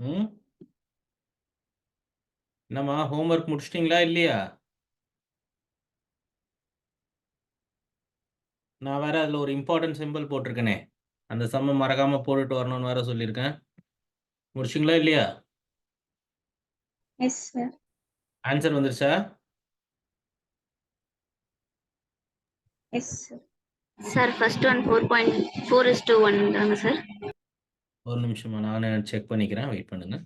ம் என்னம்மா ஹோம்ஒர்க் முடிச்சிட்டிங்களா இல்லையா? நான் வேற அதில் ஒரு இம்பார்ட்டன்ட் சிம்பிள் போட்டிருக்கேனே, அந்த சம்ம மறக்காமல் போட்டுட்டு வரணும்னு வேற சொல்லியிருக்கேன். முடிச்சிங்களா இல்லையா? Yes sir. ஆன்சர் வந்துருச்சா? Yes sir. Sir first one 4.4:1 தாங்க சார். ஒரு நிமிஷமா நான் செக் பண்ணிக்கிறேன், வெயிட் பண்ணுங்க.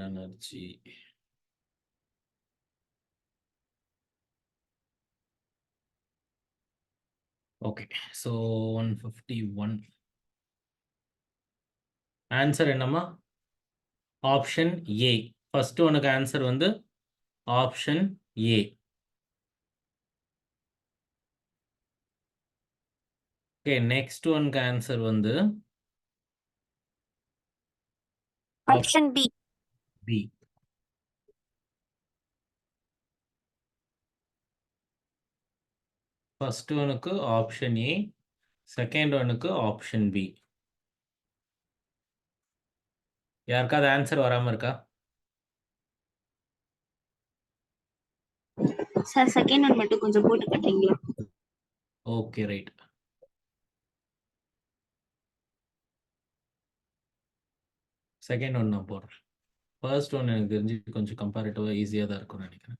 எனர்ஜி ஓகே, ஸோ 151 ஆன்சர் என்னம்மா? Option A. ஃபர்ஸ்ட் ஒனுக்கு ஆன்சர் வந்து ஆப்ஷன் ஏ. ஓகே, நெக்ஸ்ட் ஒனுக்கு ஆன்சர் வந்து ஆப்ஷன் பி. பி. ஃபர்ஸ்ட் ஒனுக்கு ஆப்ஷன் ஏ, செகண்ட் ஒனுக்கு ஆப்ஷன் பி. யாருக்காவது ஆன்சர் வராமல் இருக்கா? சார் செகண்ட் ஒன் மட்டும் கொஞ்சம் போட்டு காட்டுறீங்களா? Okay right. செகண்ட் ஒன் நான் போடுறேன். ஃபர்ஸ்ட் ஒன் எனக்கு தெரிஞ்சு கொஞ்சம் கம்பேரிட்டிவாக ஈஸியாக தான் இருக்கும்னு நினைக்கிறேன்.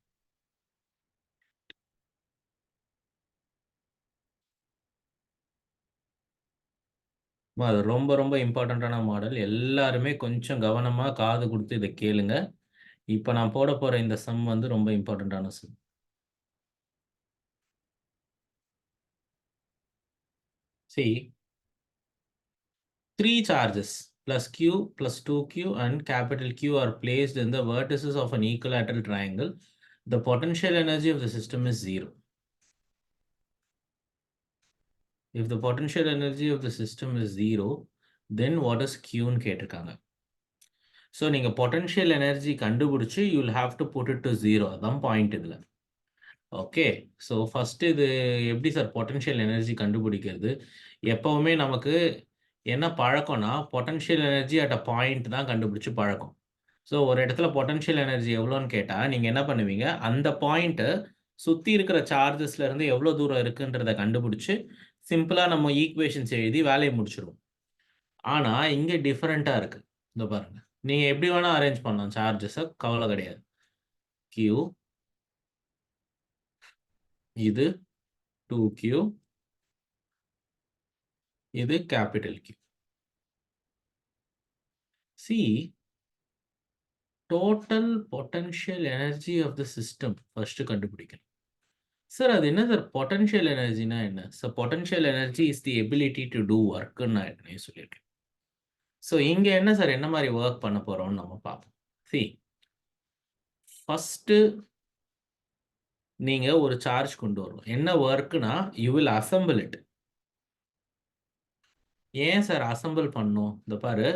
அது ரொம்ப ரொம்ப இம்பார்ட்டண்ட்டான மாடல். எல்லாருமே கொஞ்சம் கவனமாக காது கொடுத்து இதை கேளுங்க. இப்போ நான் போட போகிற இந்த சம் வந்து ரொம்ப இம்பார்ட்டண்ட்டான some. See, 3 charges plus Q plus 2Q and capital Q are placed in the vertices of an equilateral triangle. The potential energy of the system is 0. If the potential energy of the system is 0, then what is Q ன்னு கேட்டிருக்காங்க. So நீங்கள் potential energy கண்டுபிடிச்சி you will have to put it to 0. அதான் point இதில். Okay, so first இது எப்படி sir potential energy கண்டுபிடிக்கிறது? எப்போவுமே நமக்கு என்ன பழக்கம்னா potential energy at a point தான் கண்டுபிடிச்சி பழக்கம். ஸோ ஒரு இடத்துல பொட்டன்ஷியல் எனர்ஜி எவ்வளோன்னு கேட்டால் நீங்கள் என்ன பண்ணுவீங்க, அந்த பாயிண்ட்டை சுற்றி இருக்கிற சார்ஜஸ்லேருந்து எவ்வளோ தூரம் இருக்குன்றதை கண்டுபிடிச்சி சிம்பிளாக நம்ம ஈக்குவேஷன்ஸ் எழுதி வேலையை முடிச்சிடுவோம். ஆனால் இங்கே டிஃப்ரெண்ட்டாக இருக்குது. இந்த பாருங்கள், நீங்கள் எப்படி வேணால் அரேஞ்ச் பண்ணலாம் சார்ஜஸை, கவலை கிடையாது. கியூ, இது 2Q, இது capital Q. See, total potential energy of the system first கண்டுபிடிக்கணும். சார் அது என்ன சார் பொட்டன்ஷியல் எனர்ஜினா என்ன? So potential energy is the ability to do ஒர்க்குன்னு நான் ஏற்கனவே சொல்லியிருக்கேன். ஸோ இங்கே என்ன சார் என்ன மாதிரி ஒர்க் பண்ண போகிறோம்னு நம்ம பார்ப்போம். சி, ஃபஸ்ட்டு நீங்கள் ஒரு சார்ஜ் கொண்டு வரணும். என்ன ஒர்க்குனா யூ வில் அசம்பிள் இட். ஏன் சார் அசம்பிள் பண்ணும்? இந்த பாரு,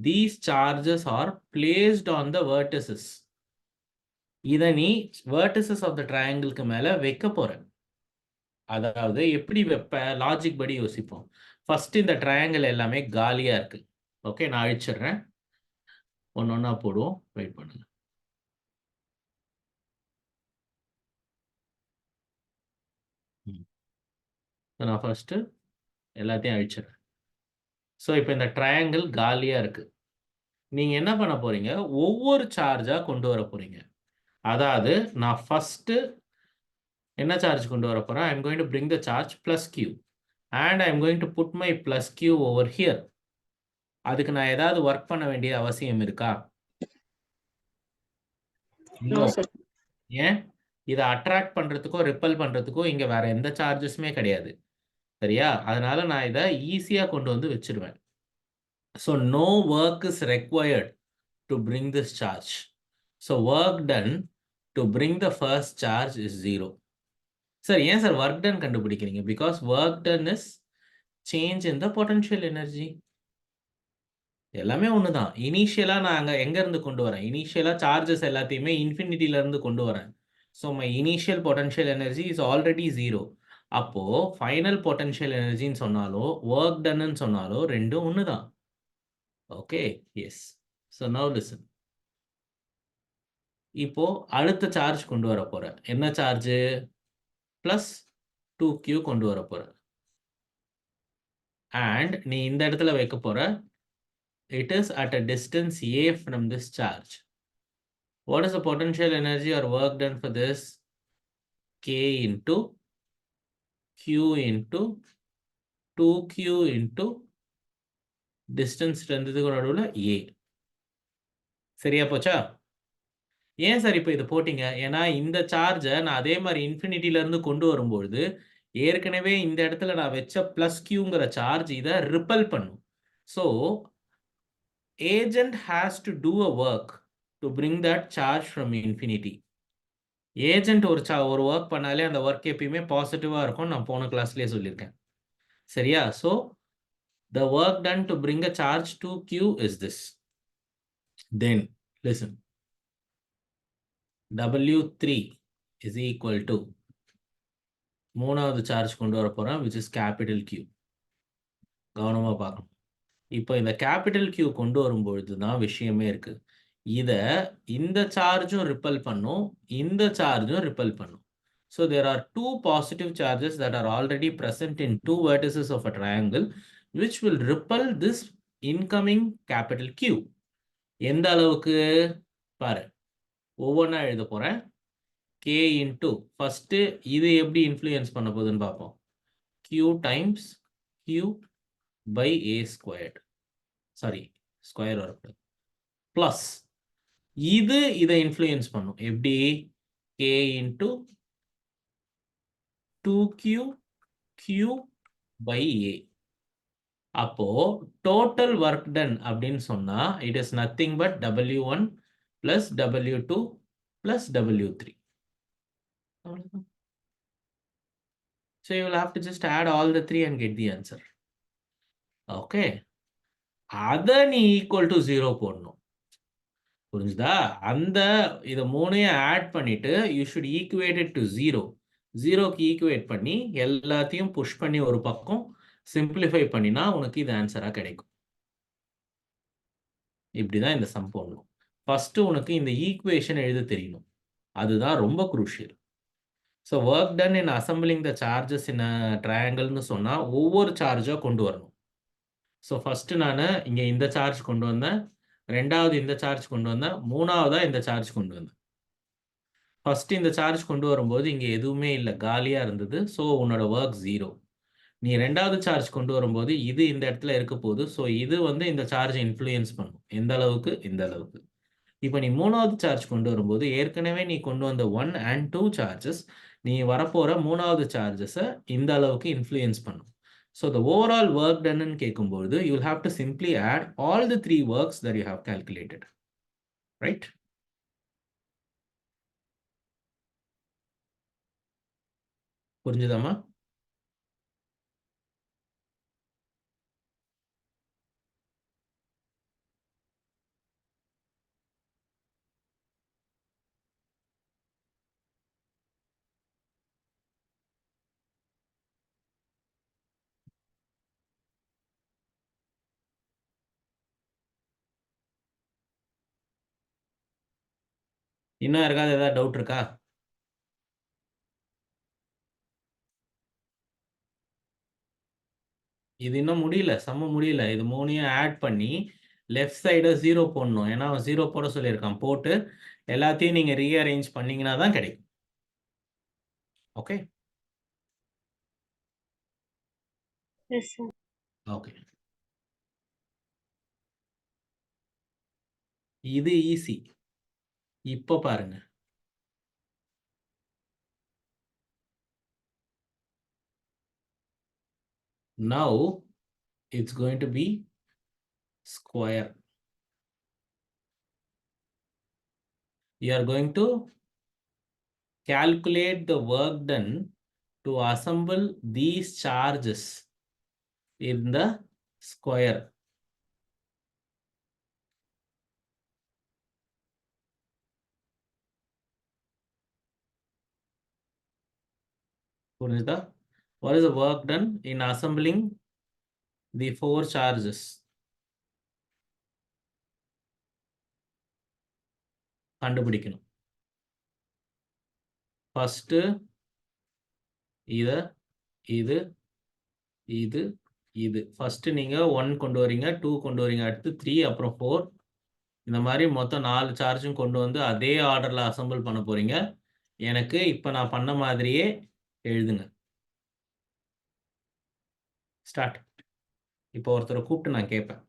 these charges R placed on the vertices. இதை நீ வெர்டிசஸ் ஆஃப் த ட்ரையாங்கிளுக்கு மேலே வைக்க போகிற. அதாவது எப்படி வைப்ப? லாஜிக் படி யோசிப்போம். ஃபர்ஸ்ட் இந்த ட்ரையாங்கிள் எல்லாமே காலியாக இருக்குது. ஓகே, நான் அழிச்சிடுறேன். ஒன்று ஒன்றா போடுவோம், வெயிட் பண்ணுங்க. நான் ஃபர்ஸ்ட்டு எல்லாத்தையும் அழிச்சிடுறேன். ஸோ இப்போ இந்த ட்ரையாங்கிள் காலியாக இருக்குது. நீங்கள் என்ன பண்ண போகிறீங்க, ஒவ்வொரு சார்ஜாக கொண்டு வர போகிறீங்க. அதாவது நான் ஃபஸ்ட்டு என்ன சார்ஜ் கொண்டு வர போகிறேன்? I am going to bring the charge plus Q and I am going to put my plus Q over here. அதுக்கு நான் ஏதாவது ஒர்க் பண்ண வேண்டிய அவசியம் இருக்கா? No no. சார். ஏன்? இத அட்ராக்ட் பண்றதுக்கோ, ரிப்பல் பண்றதுக்கோ இங்க வேற எந்த சார்ஜஸுமே கிடையாது. சரியா? அதனால நான் இத ஈஸியா கொண்டு வந்து வச்சுருவேன். So no work is required to bring this charge. So work done to bring the first charge is 0. Sir ஏன் சார் ஒர்க் டன் கண்டுபிடிக்கிறீங்க? Because work done is change in the potential energy. எல்லாமே ஒண்ணுதான். இனிஷியலா நான் அங்க எங்க இருந்து கொண்டு வரேன்? இனிஷியலா சார்ஜஸ் எல்லாத்தையுமே இன்ஃபினிட்டில இருந்து கொண்டு வரேன். So my initial potential energy is already 0. அப்போ ஃபைனல் பொட்டன்ஷியல் எனர்ஜின்னு சொன்னாலோ, வொர்க் டன்ன்னு சொன்னாலோ 2ம் ஒண்ணுதான். Okay. Yes. So now listen. இப்போ அடுத்த சார்ஜ் கொண்டு வர போறேன். என்ன சார்ஜ்? பிளஸ் 2q கொண்டு வர போறேன். அண்ட் நீ இந்த இடத்துல வைக்க போற. It is at a distance a from this charge. What is the potential energy or work done for this? K into Q into 2Q into distance இருந்ததுக்கு நடுவுல A. சரியா போச்சா? ஏன் சார் இப்போ இது போட்டீங்க? ஏன்னா இந்த சார்ஜ நான் அதே மாரி இன்ஃபினிட்டில இருந்து கொண்டு வரும்பொழுது, ஏற்கனவே இந்த இடத்துல நான் வச்ச பிளஸ் Qங்கிற சார்ஜ் இத ரிப்பல் பண்ணும். So, agent has to do a work to bring that charge from infinity. Agent ஒரு ஒர்க் பண்ணாலே அந்த ஒர்க் எப்பயுமே பாசிட்டிவா இருக்கும். நான் போன கிளாஸ்லயே சொல்லியிருக்கேன். சரியா? So the work done to bring a charge to Q is this. Then listen. W3 is equal to மூணாவது சார்ஜ் கொண்டு வர போறேன், which is capital Q. கவனமா பார்க்கணும். இப்போ இந்த கேபிட்டல் Q கொண்டு வரும்பொழுது தான் விஷயமே இருக்கு. இத இந்த சார்ஜும் ரிப்பல் பண்ணும், இந்த சார்ஜும் ரிப்பல் பண்ணும். So there are two positive charges that are already present in two vertices of a triangle, which will repel this incoming capital Q. எந்த அளவுக்கு? பாரு, ஒவ்வொன்றா எழுத போறேன். K into ஃபர்ஸ்ட் இது எப்படி இன்ஃப்ளூயன்ஸ் பண்ண போகுதுன்னு பார்ப்போம். Q times Q by A squared. Sorry, square வரக்கூடாது. பிளஸ் இது இதை இன்ஃப்ளூயன்ஸ் பண்ணும். எப்படி? K into 2Q Q by A. அப்போ டோட்டல் ஒர்க் டன் அப்படின்னு சொன்னா it is nothing but W1 plus W2 plus W3. So you will have to just add all the three and get the answer. Okay. அதை நீ equal to 0 போடணும். புரிஞ்சுதா? அந்த இதை மூணையும் ஆட் பண்ணிட்டு you should equate it to 0. 0க்கு equate பண்ணி எல்லாத்தையும் புஷ் பண்ணி ஒரு பக்கம் சிம்பிளிஃபை பண்ணினா உனக்கு இது ஆன்சரா கிடைக்கும். இப்படிதான் இந்த சம் போடணும். ஃபர்ஸ்ட் உனக்கு இந்த ஈக்குவேஷன் எழுத தெரியணும். அதுதான் ரொம்ப crucial. So work done in assembling the charges in ட்ரையாங்கிள்னு சொன்னா ஒவ்வொரு சார்ஜா கொண்டு வரணும். ஸோ ஃபர்ஸ்ட் நான் இங்க இந்த சார்ஜ் கொண்டு வந்தேன், ரெண்டாவது இந்த சார்ஜ் கொண்டு வந்தேன், மூணாவதா இந்த சார்ஜ் கொண்டு வந்தேன். ஃபர்ஸ்ட் இந்த சார்ஜ் கொண்டு வரும்போது இங்க எதுவுமே இல்லை, காலியா இருந்தது. ஸோ உன்னோட ஒர்க் 0. நீ ரெண்டாவது சார்ஜ் கொண்டு வரும்போது இது இந்த இடத்துல இருக்க போகுது. ஸோ இது வந்து இந்த சார்ஜ் இன்ஃப்ளூயன்ஸ் பண்ணும். எந்த அளவுக்கு? இந்த அளவுக்கு. இப்போ நீ மூணாவது சார்ஜ் கொண்டு வரும்போது ஏற்கனவே நீ கொண்டு வந்த 1 and 2 சார்ஜஸ் நீ வரப்போற மூணாவது சார்ஜஸை இந்த அளவுக்கு இன்ஃப்ளூயன்ஸ் பண்ணும். So the overall work done ன்னு கேட்கும்போது you will have to simply add all the 3 works that you have calculated. Right? புரிஞ்சுதாமா? இன்னும் யாருக்காவது ஏதாவது டவுட் இருக்கா? இது இன்னும் முடியல, சம்ம முடியல. இது மூணையும் ஆட் பண்ணி லெஃப்ட் சைடு 0 போடணும். ஏன்னா அவன் 0 போட சொல்லியிருக்கான். போட்டு எல்லாத்தையும் நீங்க ரீஅரேஞ்ச் பண்ணீங்கன்னா தான் கிடைக்கும். ஓகே? Yes sir. ஓகே. இது ஈஸி. இப்போ பாருங்க. Now it's going to be square. You are going to calculate the work done to assemble these charges in the square. What is the work done in assembling the 4 charges? கண்டுபிடிக்கணும். First இது இது இது இது. First நீங்க 1 கொண்டு வரீங்க, 2 கொண்டு வரீங்க, அடுத்து 3, அப்புறம் 4. இந்த மாதிரி மொத்தம் 4 சார்ஜும் கொண்டு வந்து அதே ஆர்டர்ல அசெம்பிள் பண்ண போறீங்க. எனக்கு இப்ப நான் பண்ண மாதிரியே எழுதுங்க. ஸ்டார்ட். இப்போ ஒருத்தரை கூப்பிட்டு நான் கேட்பேன்.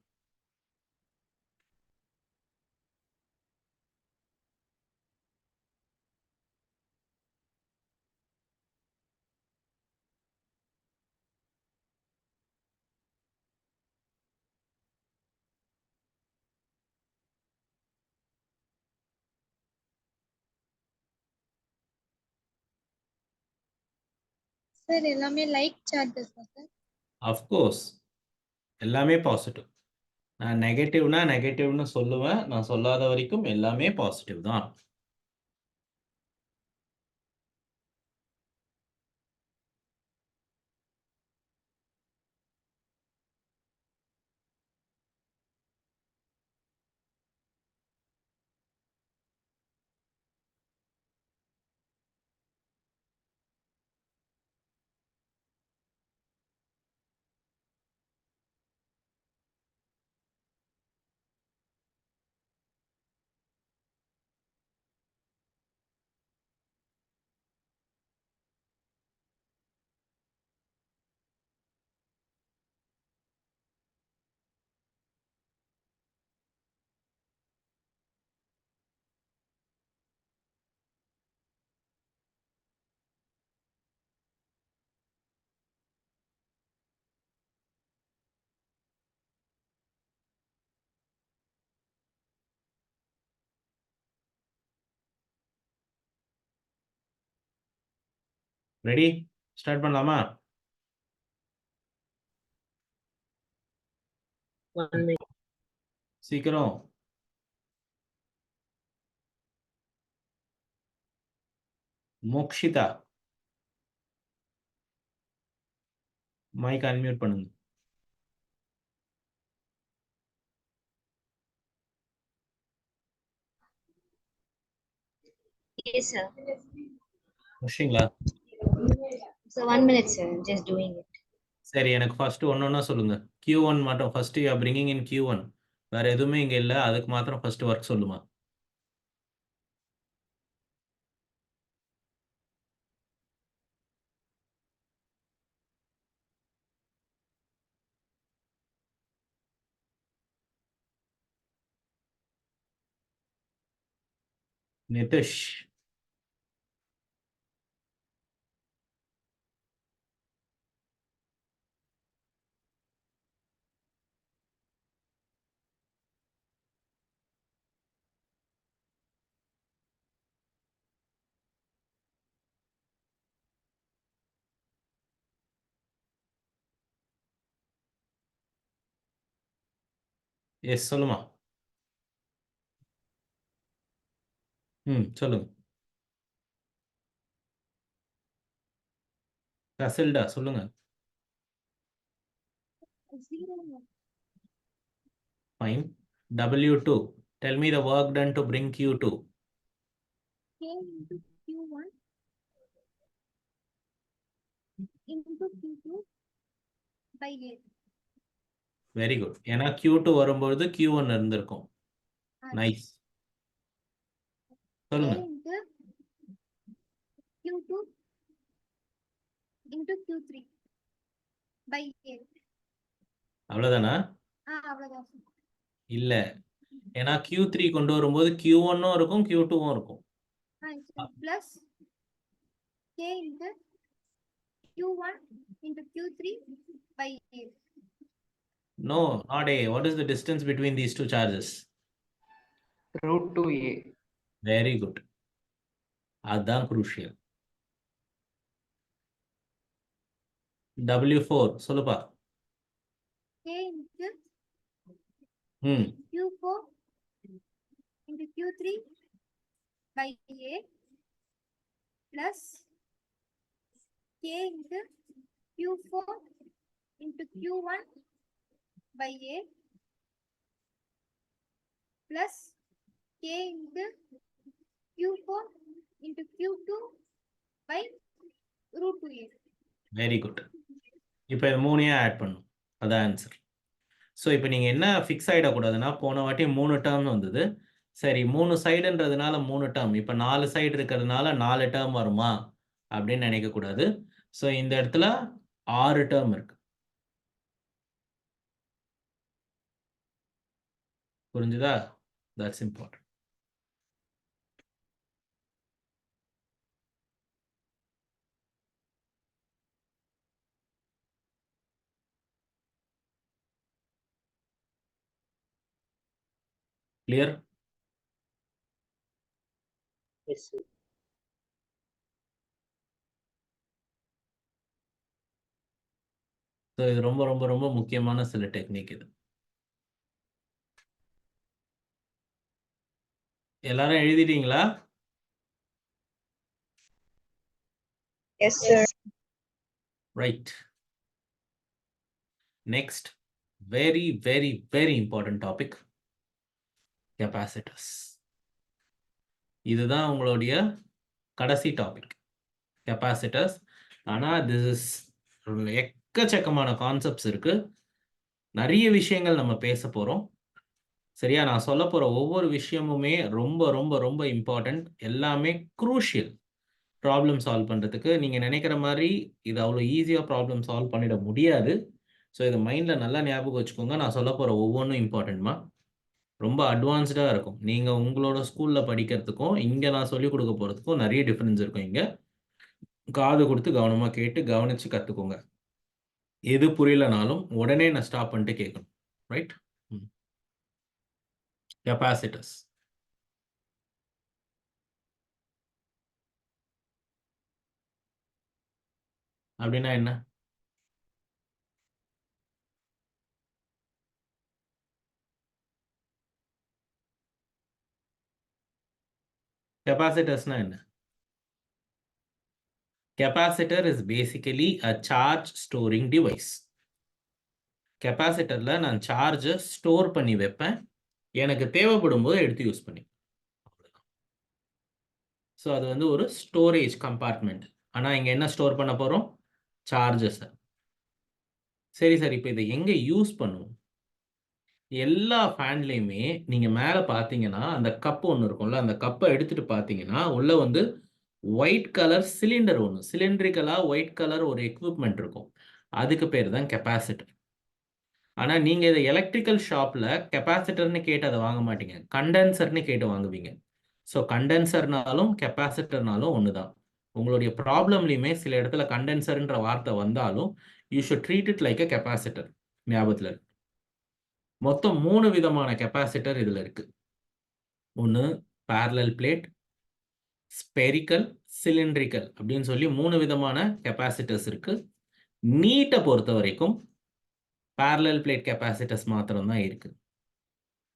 சார் எல்லாமே like charges sir? Of course எல்லாமே பாசிட்டிவ். நான் நெகட்டிவ்னா நெகட்டிவ்னு சொல்லுவேன். நான் சொல்லாத வரைக்கும் எல்லாமே பாசிட்டிவ் தான். ரெடி? ஸ்டார்ட் பண்ணலாமா? சீக்கிரம். மோக்ஷிதா மைக் அன்மியூட் பண்ணுங்க. Yes, sir. முடிச்சிங்களா? So 1 minute, sir. I'm just doing it. சரி, எனக்கு ஃபர்ஸ்ட் ஒன்னொன்னா சொல்லுங்க. Q1 மட்டும் first you are bringing in Q1. வேற எதுவுமே இங்க இல்ல. அதுக்கு மாத்திரம் ஃபர்ஸ்ட் ஒர்க் சொல்லுமா? நிதிஷ். எஸ் சொல்லுமா. சொல்லுங்க. கசில்டா சொல்லுங்க. Fine. W2. Tell me the work done to bring Q2. K into Q1 into Q2 by 8. Very good. ஏன்னா Q2 வரும்போது Q1 இருந்திருக்கும். நைஸ். K சொல்லுங்க. into Q2 into Q3 by 8. அவ்வளவுதானா? அவ்வளவுதான். இல்ல. ஏன்னா Q3 கொண்டு வரும்போது Q1 இருக்கும் Q2 இருக்கும். plus K into Q1 into Q3 by A. No, not A. What is the distance between these two charges? root 2A. Very good. அதுதான் crucial. W4 சொல்லுப்பா. K into ம் Q4 into Q3 by A plus K into Q4 into Q1 by A plus K into Q4 into Q2 by root 2A. Very good. இப்போ இது மூணையும் add பண்ணும். அதான் answer. So இப்போ நீங்கள் என்ன ஃபிக்ஸ் ஆகிடக்கூடாதுன்னா, போன வாட்டி 3 டேர்ம் வந்தது. சரி 3 சைடுன்றதுனால 3 டேர்ம், இப்போ 4 சைடு இருக்கிறதுனால 4 டேர்ம் வருமா அப்படின்னு நினைக்கக்கூடாது. ஸோ இந்த இடத்துல 6 டேர்ம் இருக்கு. புரிஞ்சுதா? That's important. Clear? Yes, sir. So இது ரொம்ப ரொம்ப ரொம்ப முக்கியமான சில டெக்னிக் இது. எல்லாரும் எழுதிட்டீங்களா? Yes, sir. Right. Next, very, very, very important topic, capacitors. இதுதான் உங்களுடைய கடைசி டாபிக், capacitors. ஆனால் this is எக்கச்சக்கமான கான்செப்ட்ஸ் இருக்கு, நிறைய விஷயங்கள் நம்ம பேச போகிறோம். சரியா? நான் சொல்ல போகிற ஒவ்வொரு விஷயமுமே ரொம்ப ரொம்ப ரொம்ப இம்பார்ட்டண்ட், எல்லாமே க்ரூஷியல் ப்ராப்ளம் சால்வ் பண்ணுறதுக்கு. நீங்கள் நினைக்கிற மாதிரி இது அவ்வளோ ஈஸியாக ப்ராப்ளம் சால்வ் பண்ணிட முடியாது. ஸோ இதை மைண்டில் நல்லா ஞாபகம் வச்சுக்கோங்க. நான் சொல்ல போகிற ஒவ்வொன்றும் இம்பார்ட்டன்ட்மா, ரொம்ப அட்வான்ஸ்டாக இருக்கும். நீங்கள் உங்களோட ஸ்கூலில் படிக்கிறதுக்கும் இங்கே நான் சொல்லிக் கொடுக்க போகிறதுக்கும் நிறைய டிஃப்ரென்ஸ் இருக்கும். இங்கே காது கொடுத்து கவனமாக கேட்டு கவனித்து கற்றுக்கோங்க. எது புரியலனாலும் உடனே நான் ஸ்டாப் பண்ணிட்டு கேட்கணும். ரைட்? கெப்பாசிட்டர்ஸ் அப்படின்னா என்ன? கெப்பாசிட்டர்ஸ்னா என்ன? Capacitor is basically a charge storing device. கெப்பாசிட்டரில் நான் சார்ஜை ஸ்டோர் பண்ணி வைப்பேன், எனக்கு தேவைப்படும் போது எடுத்து யூஸ் பண்ணி. ஸோ அது வந்து ஒரு ஸ்டோரேஜ் கம்பார்ட்மெண்ட். ஆனால் இங்கே என்ன ஸ்டோர் பண்ண போகிறோம்? சார்ஜஸை. சரி சார், இப்போ இதை எங்கே யூஸ் பண்ணுவோம்? எல்லா ஃபேன்லேயுமே நீங்கள் மேலே பார்த்தீங்கன்னா அந்த கப்பு ஒன்று இருக்கும்ல, அந்த கப்பை எடுத்துகிட்டு பார்த்தீங்கன்னா உள்ளே வந்து ஒயிட் கலர் சிலிண்டர் ஒன்று, சிலிண்ட்ரிக்கலாக ஒயிட் கலர் ஒரு எக்யூப்மெண்ட் இருக்கும். அதுக்கு பேர் தான் கெப்பாசிட்டர். ஆனால் நீங்கள் இதை எலக்ட்ரிக்கல் ஷாப்பில் கெப்பாசிட்டர்னு கேட்டு அதை வாங்க மாட்டீங்க, கண்டென்சர்னு கேட்டு வாங்குவீங்க. ஸோ கண்டென்சர்னாலும் கெப்பாசிட்டர்னாலும் ஒன்று தான். உங்களுடைய ப்ராப்ளம்லையுமே சில இடத்துல கண்டென்சர்ன்ற வார்த்தை வந்தாலும் you should treat it like a capacitor. ஞாபகத்தில் இருக்கு. மொத்தம் 3 விதமான கெப்பாசிட்டர் இதில் இருக்குது. ஒன்று பேரலல் பிளேட், ஸ்பெரிக்கல், சிலிண்ட்ரிக்கல் அப்படின்னு சொல்லி 3 விதமான கெப்பாசிட்டர்ஸ் இருக்குது. நீட்டை பொறுத்த வரைக்கும் parallel plate capacitors மாத்திரம் தான் இருக்கு.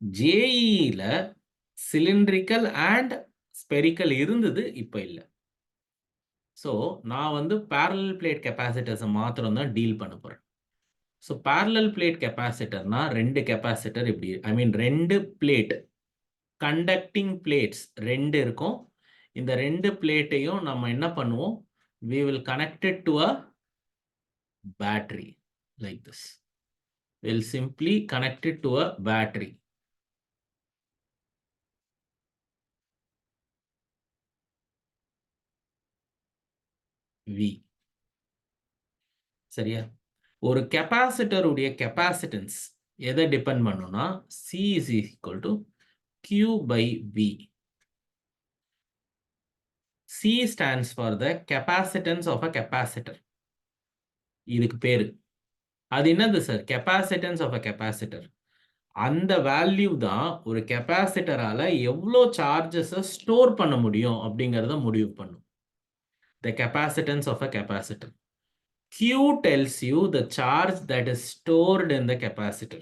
JEE-ல cylindrical and spherical இருந்தது, இப்போ இல்லை. ஸோ நான் வந்து parallel plate capacitors மாத்திரம் தான் டீல் பண்ண போகிறேன். ஸோ parallel plate capacitorனா 2 கெப்பாசிட்டர் இப்படி, ஐ மீன் 2 பிளேட், கண்டக்டிங் பிளேட்ஸ் 2 இருக்கும். இந்த 2 பிளேட்டையும் நம்ம என்ன பண்ணுவோம்? we will connect it to a battery like this. We'll simply connect it to a battery. V. சரியா? ஒரு கெப்பாசிட்டருடைய கெப்பாசிட்டன்ஸ் எதை டிபெண்ட் பண்ணும்னா C is equal to Q by V. C stands for the capacitance of a capacitor. இதுக்கு பேரு. அது என்னது sir? capacitance of a capacitor. அந்த value தான் ஒரு கெப்பாசிட்டரால எவ்வளோ சார்ஜஸை ஸ்டோர் பண்ண முடியும் அப்படிங்கிறத முடிவு பண்ணும். The capacitance of a capacitor. Q tells you the charge that is stored in the capacitor.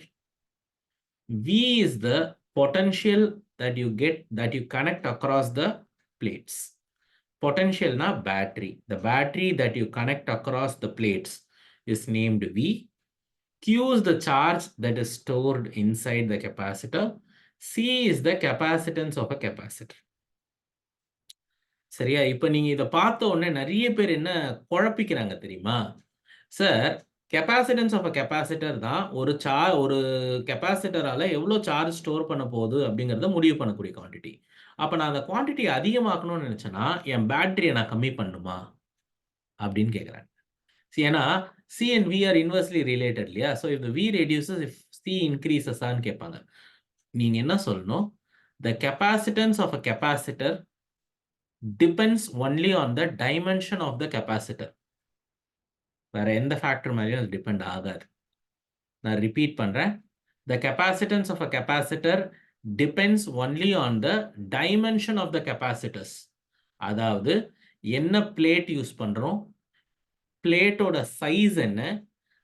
V is the potential that you get, that you connect across the plates. Potential na battery. The battery that you connect across the plates is named V. Q is the charge that is stored inside the capacitor. C is the capacitance of a capacitor. சரியா? இப்போ நீங்க இதை பார்த்த உடனே நிறைய பேர் என்ன குழப்பிக்கிறாங்க தெரியுமா? Sir, capacitance of a capacitor தான் ஒரு கெப்பாசிட்டரால எவ்வளோ சார்ஜ் ஸ்டோர் பண்ண போகுது அப்படிங்கிறத முடிவு பண்ணக்கூடிய குவான்டிட்டி. அப்போ நான் அந்த குவான்டிட்டி அதிகமாக்கணும்னு நினைச்சேன்னா என் பேட்டரியை நான் கம்மி பண்ணுமா அப்படின்னு கேட்குறாங்க. ஏன்னா C and V are inversely related இல்லையா? So if the V reduces, if C increases ஆன்னு கேட்பாங்க. நீங்க என்ன சொல்லணும்? The capacitance of a capacitor depends only on the dimension of the capacitor. வேற எந்த ஃபேக்டர் மேலேயும் அது டிபெண்ட் ஆகாது. நான் ரிப்பீட் பண்றேன். The capacitance of a capacitor depends only on the dimension of the capacitors. அதாவது என்ன பிளேட் யூஸ் பண்றோம், பிளேட்டோட சைஸ் என்ன,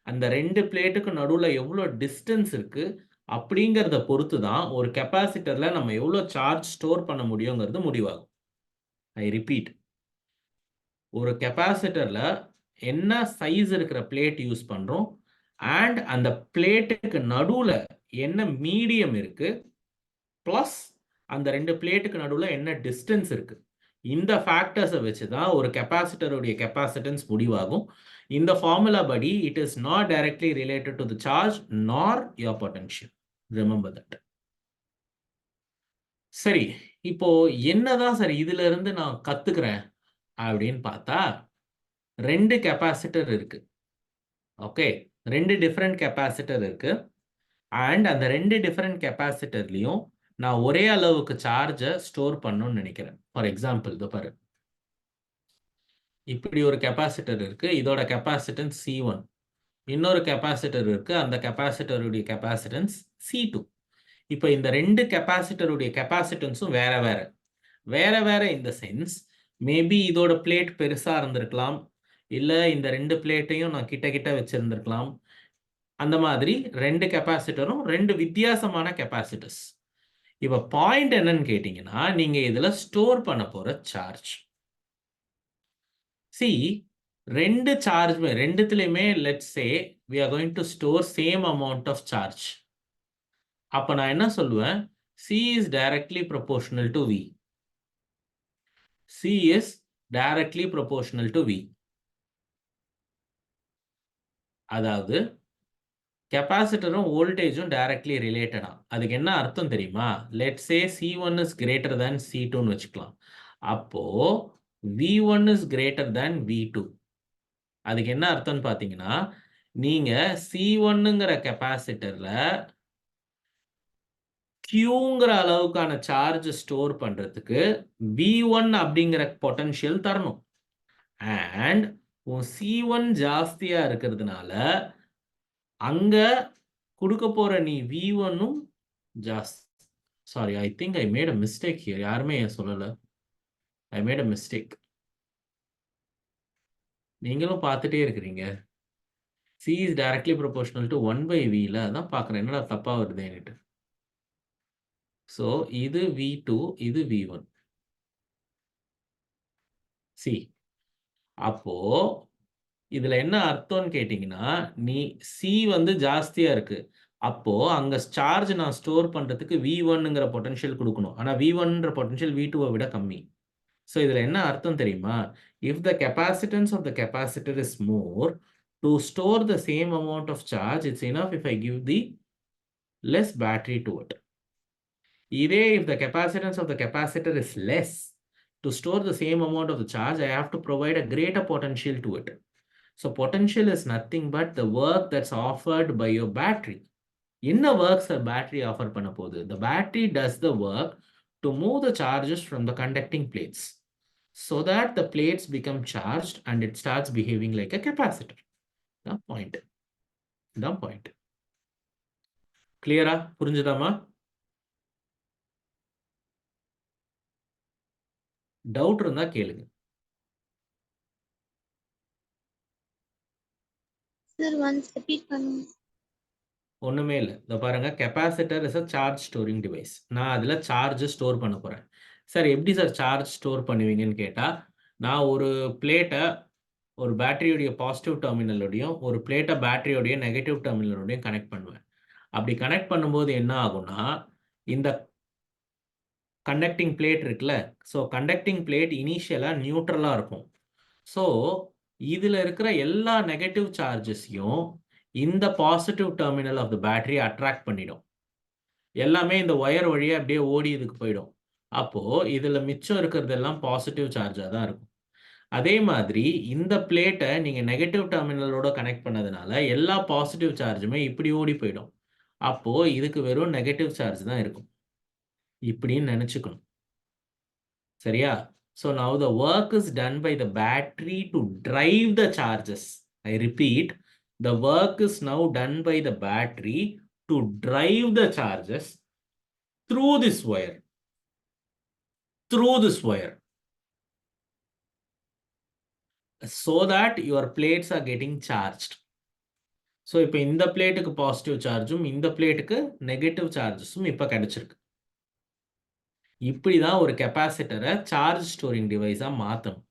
அந்த ரெண்டு பிளேட்டுக்கு நடுவில் எவ்வளோ டிஸ்டன்ஸ் இருக்கு அப்படிங்கிறத பொறுத்து தான் ஒரு கெப்பாசிட்டர்ல நம்ம எவ்வளோ சார்ஜ் ஸ்டோர் பண்ண முடியுங்கிறது முடிவாகும். ஐ ரிப்பீட், ஒரு கெப்பாசிட்டர்ல என்ன சைஸ் இருக்கிற பிளேட் யூஸ் பண்றோம் அண்ட் அந்த பிளேட்டுக்கு நடுவில் என்ன மீடியம் இருக்கு பிளஸ் அந்த ரெண்டு பிளேட்டுக்கு நடுவில் என்ன டிஸ்டன்ஸ் இருக்கு, இந்த ஃபேக்டர்ஸை வச்சு தான் ஒரு கெப்பாசிட்டருடைய கெப்பாசிட்டன்ஸ் முடிவாகும். இந்த ஃபார்முலா படி it is not directly related to the charge நார் யுவர் பொட்டன்ஷியல். Remember that. சரி, இப்போ என்னதான் சரி இதுல இருந்து நான் கத்துக்கிறேன் அப்படின்னு பார்த்தா ரெண்டு கெப்பாசிட்டர் இருக்கு. ஓகே, ரெண்டு டிஃப்ரெண்ட் கெப்பாசிட்டர் இருக்கு அண்ட் அந்த ரெண்டு டிஃப்ரெண்ட் கெப்பாசிட்டர்லையும் நான் ஒரே அளவுக்கு சார்ஜை ஸ்டோர் பண்ணணும்னு நினைக்கிறேன். ஃபார் எக்ஸாம்பிள், இதோ பாரு, இப்படி ஒரு கெப்பாசிட்டர் இருக்கு, இதோட கெப்பாசிட்டன்ஸ் C1. இன்னொரு கெப்பாசிட்டர் இருக்கு, அந்த கெப்பாசிட்டருடைய கெப்பாசிட்டன்ஸ் C2. இப்போ இந்த ரெண்டு கெப்பாசிட்டருடைய கெப்பாசிட்டன்ஸும் வேற வேற வேற வேற இந்த சென்ஸ் மேபி இதோட பிளேட் பெருசா இருந்திருக்கலாம், இல்லை இந்த ரெண்டு பிளேட்டையும் நான் கிட்ட கிட்ட வச்சிருந்திருக்கலாம். அந்த மாதிரி ரெண்டு கெப்பாசிட்டரும் ரெண்டு வித்தியாசமான கெப்பாசிட்டர்ஸ். இப்போ பாயிண்ட் என்னன்னு கேட்டீங்கன்னா, நீங்க இதுல ஸ்டோர் பண்ண போற சார்ஜ். See, ரெண்டு சார்ஜ்மே ரெண்டுத்துலையுமே let's say we are going to store same amount of charge. அப்போ நான் என்ன சொல்லுவேன்? C is directly proportional to V. C is directly proportional to V. அதாவது கெப்பாசிட்டரும் வோல்டேஜும் டைரக்ட்லி ரிலேட்டடா. அதுக்கு என்ன அர்த்தம் தெரியுமா? Let's say C1 is greater than C2ன்னு வச்சுக்கலாம். அப்போ V1 is greater than V2. அதுக்கு என்ன அர்த்தம்னு பார்த்தீங்கன்னா, நீங்க C1ங்கிற கெப்பாசிட்டர்ல Qங்கிற அளவுக்கான சார்ஜ் ஸ்டோர் பண்றதுக்கு V1 அப்படிங்கிற பொட்டன்ஷியல் தரணும். அண்ட் C1 ஜாஸ்தியா இருக்கிறதுனால அங்க கொடுக்க போற நீ V1ம் ஜாஸ்தி. Sorry, I think I made a mistake here. யாருமே சொல்லல, ஐ மேட் அ மிஸ்டேக். நீங்களும் பார்த்துட்டே இருக்கிறீங்க. C is directly proportional to 1/V. அதான் பார்க்குறேன், என்னடா தப்பா வருது என்கிட்ட. ஸோ இது V2, இது V1. சி, அப்போ இதுல என்ன அர்த்தம்னு கேட்டீங்கன்னா, நீ C வந்து ஜாஸ்தியா இருக்கு, அப்போ அங்க சார்ஜ் நான் ஸ்டோர் பண்றதுக்கு V1ங்கிற பொட்டன்ஷியல் கொடுக்கணும். ஆனா V1ன்ற பொட்டன்ஷியல் V2வை விட கம்மி. ஸோ இதுல என்ன அர்த்தம் தெரியுமா? If the capacitance of the capacitor is more, to store the same amount of charge it's enough if I give the less battery to it. இதே if the capacitance of the capacitor is less, to store the same amount of the charge, I have to provide a greater potential to it. So potential is nothing but the work that's offered by your battery. என்ன works battery offer பண்ண போகுது? The battery does the work to move the charges from the conducting plates so that the plates become charged and it starts behaving like a capacitor. The point. The point. Clear-ஆ? புரிஞ்சுதாமா? Doubt இருந்தா கேளுங்க. Sir, once repeat பண்ணுங்க. ஒண்ணுமே இல்லை. இதை பாருங்க, capacitor is a charge storing device. நான் அதில் சார்ஜ் ஸ்டோர் பண்ண போகிறேன். சார் எப்படி சார் சார்ஜ் ஸ்டோர் பண்ணுவீங்கன்னு கேட்டால், நான் ஒரு பிளேட்டை ஒரு பேட்டரியுடைய பாசிட்டிவ் டெர்மினலோடையும் ஒரு பிளேட்டை பேட்டரியோடைய நெகட்டிவ் டெர்மினலோடையும் கனெக்ட் பண்ணுவேன். அப்படி கனெக்ட் பண்ணும்போது என்ன ஆகும்னா, இந்த கண்டக்டிங் பிளேட் இருக்குல்ல, ஸோ கண்டக்டிங் பிளேட் இனிஷியலாக நியூட்ரலாக இருக்கும். ஸோ இதில் இருக்கிற எல்லா நெகட்டிவ் சார்ஜஸையும் இந்த positive terminal of the battery attract பண்ணிடும். எல்லாமே இந்த ஒயர் வழியாக அப்படியே ஓடி இதுக்கு போயிடும். அப்போது இதில் மிச்சம் இருக்கிறதெல்லாம் பாசிட்டிவ் சார்ஜாக தான் இருக்கும். அதே மாதிரி இந்த பிளேட்டை நீங்கள் நெகட்டிவ் டெர்மினலோட கனெக்ட் பண்ணதுனால எல்லா பாசிட்டிவ் சார்ஜுமே இப்படி ஓடி போயிடும். அப்போது இதுக்கு வெறும் நெகட்டிவ் சார்ஜ் தான் இருக்கும். இப்படின்னு நினச்சிக்கணும். சரியா? So now the work is done by the battery to drive the charges. I repeat, the work is now done by the battery to drive the charges through this wire. Through this wire. So that your plates are getting charged. So இப்போ இந்த பிளேட்டுக்கு positive சார்ஜும் இந்த பிளேட்டுக்கு negative சார்ஜஸும் இப்போ கிடைச்சிருக்கு. இப்படி தான் ஒரு கெப்பாசிட்டரை சார்ஜ் ஸ்டோரிங் டிவைஸாக மாற்றணும்.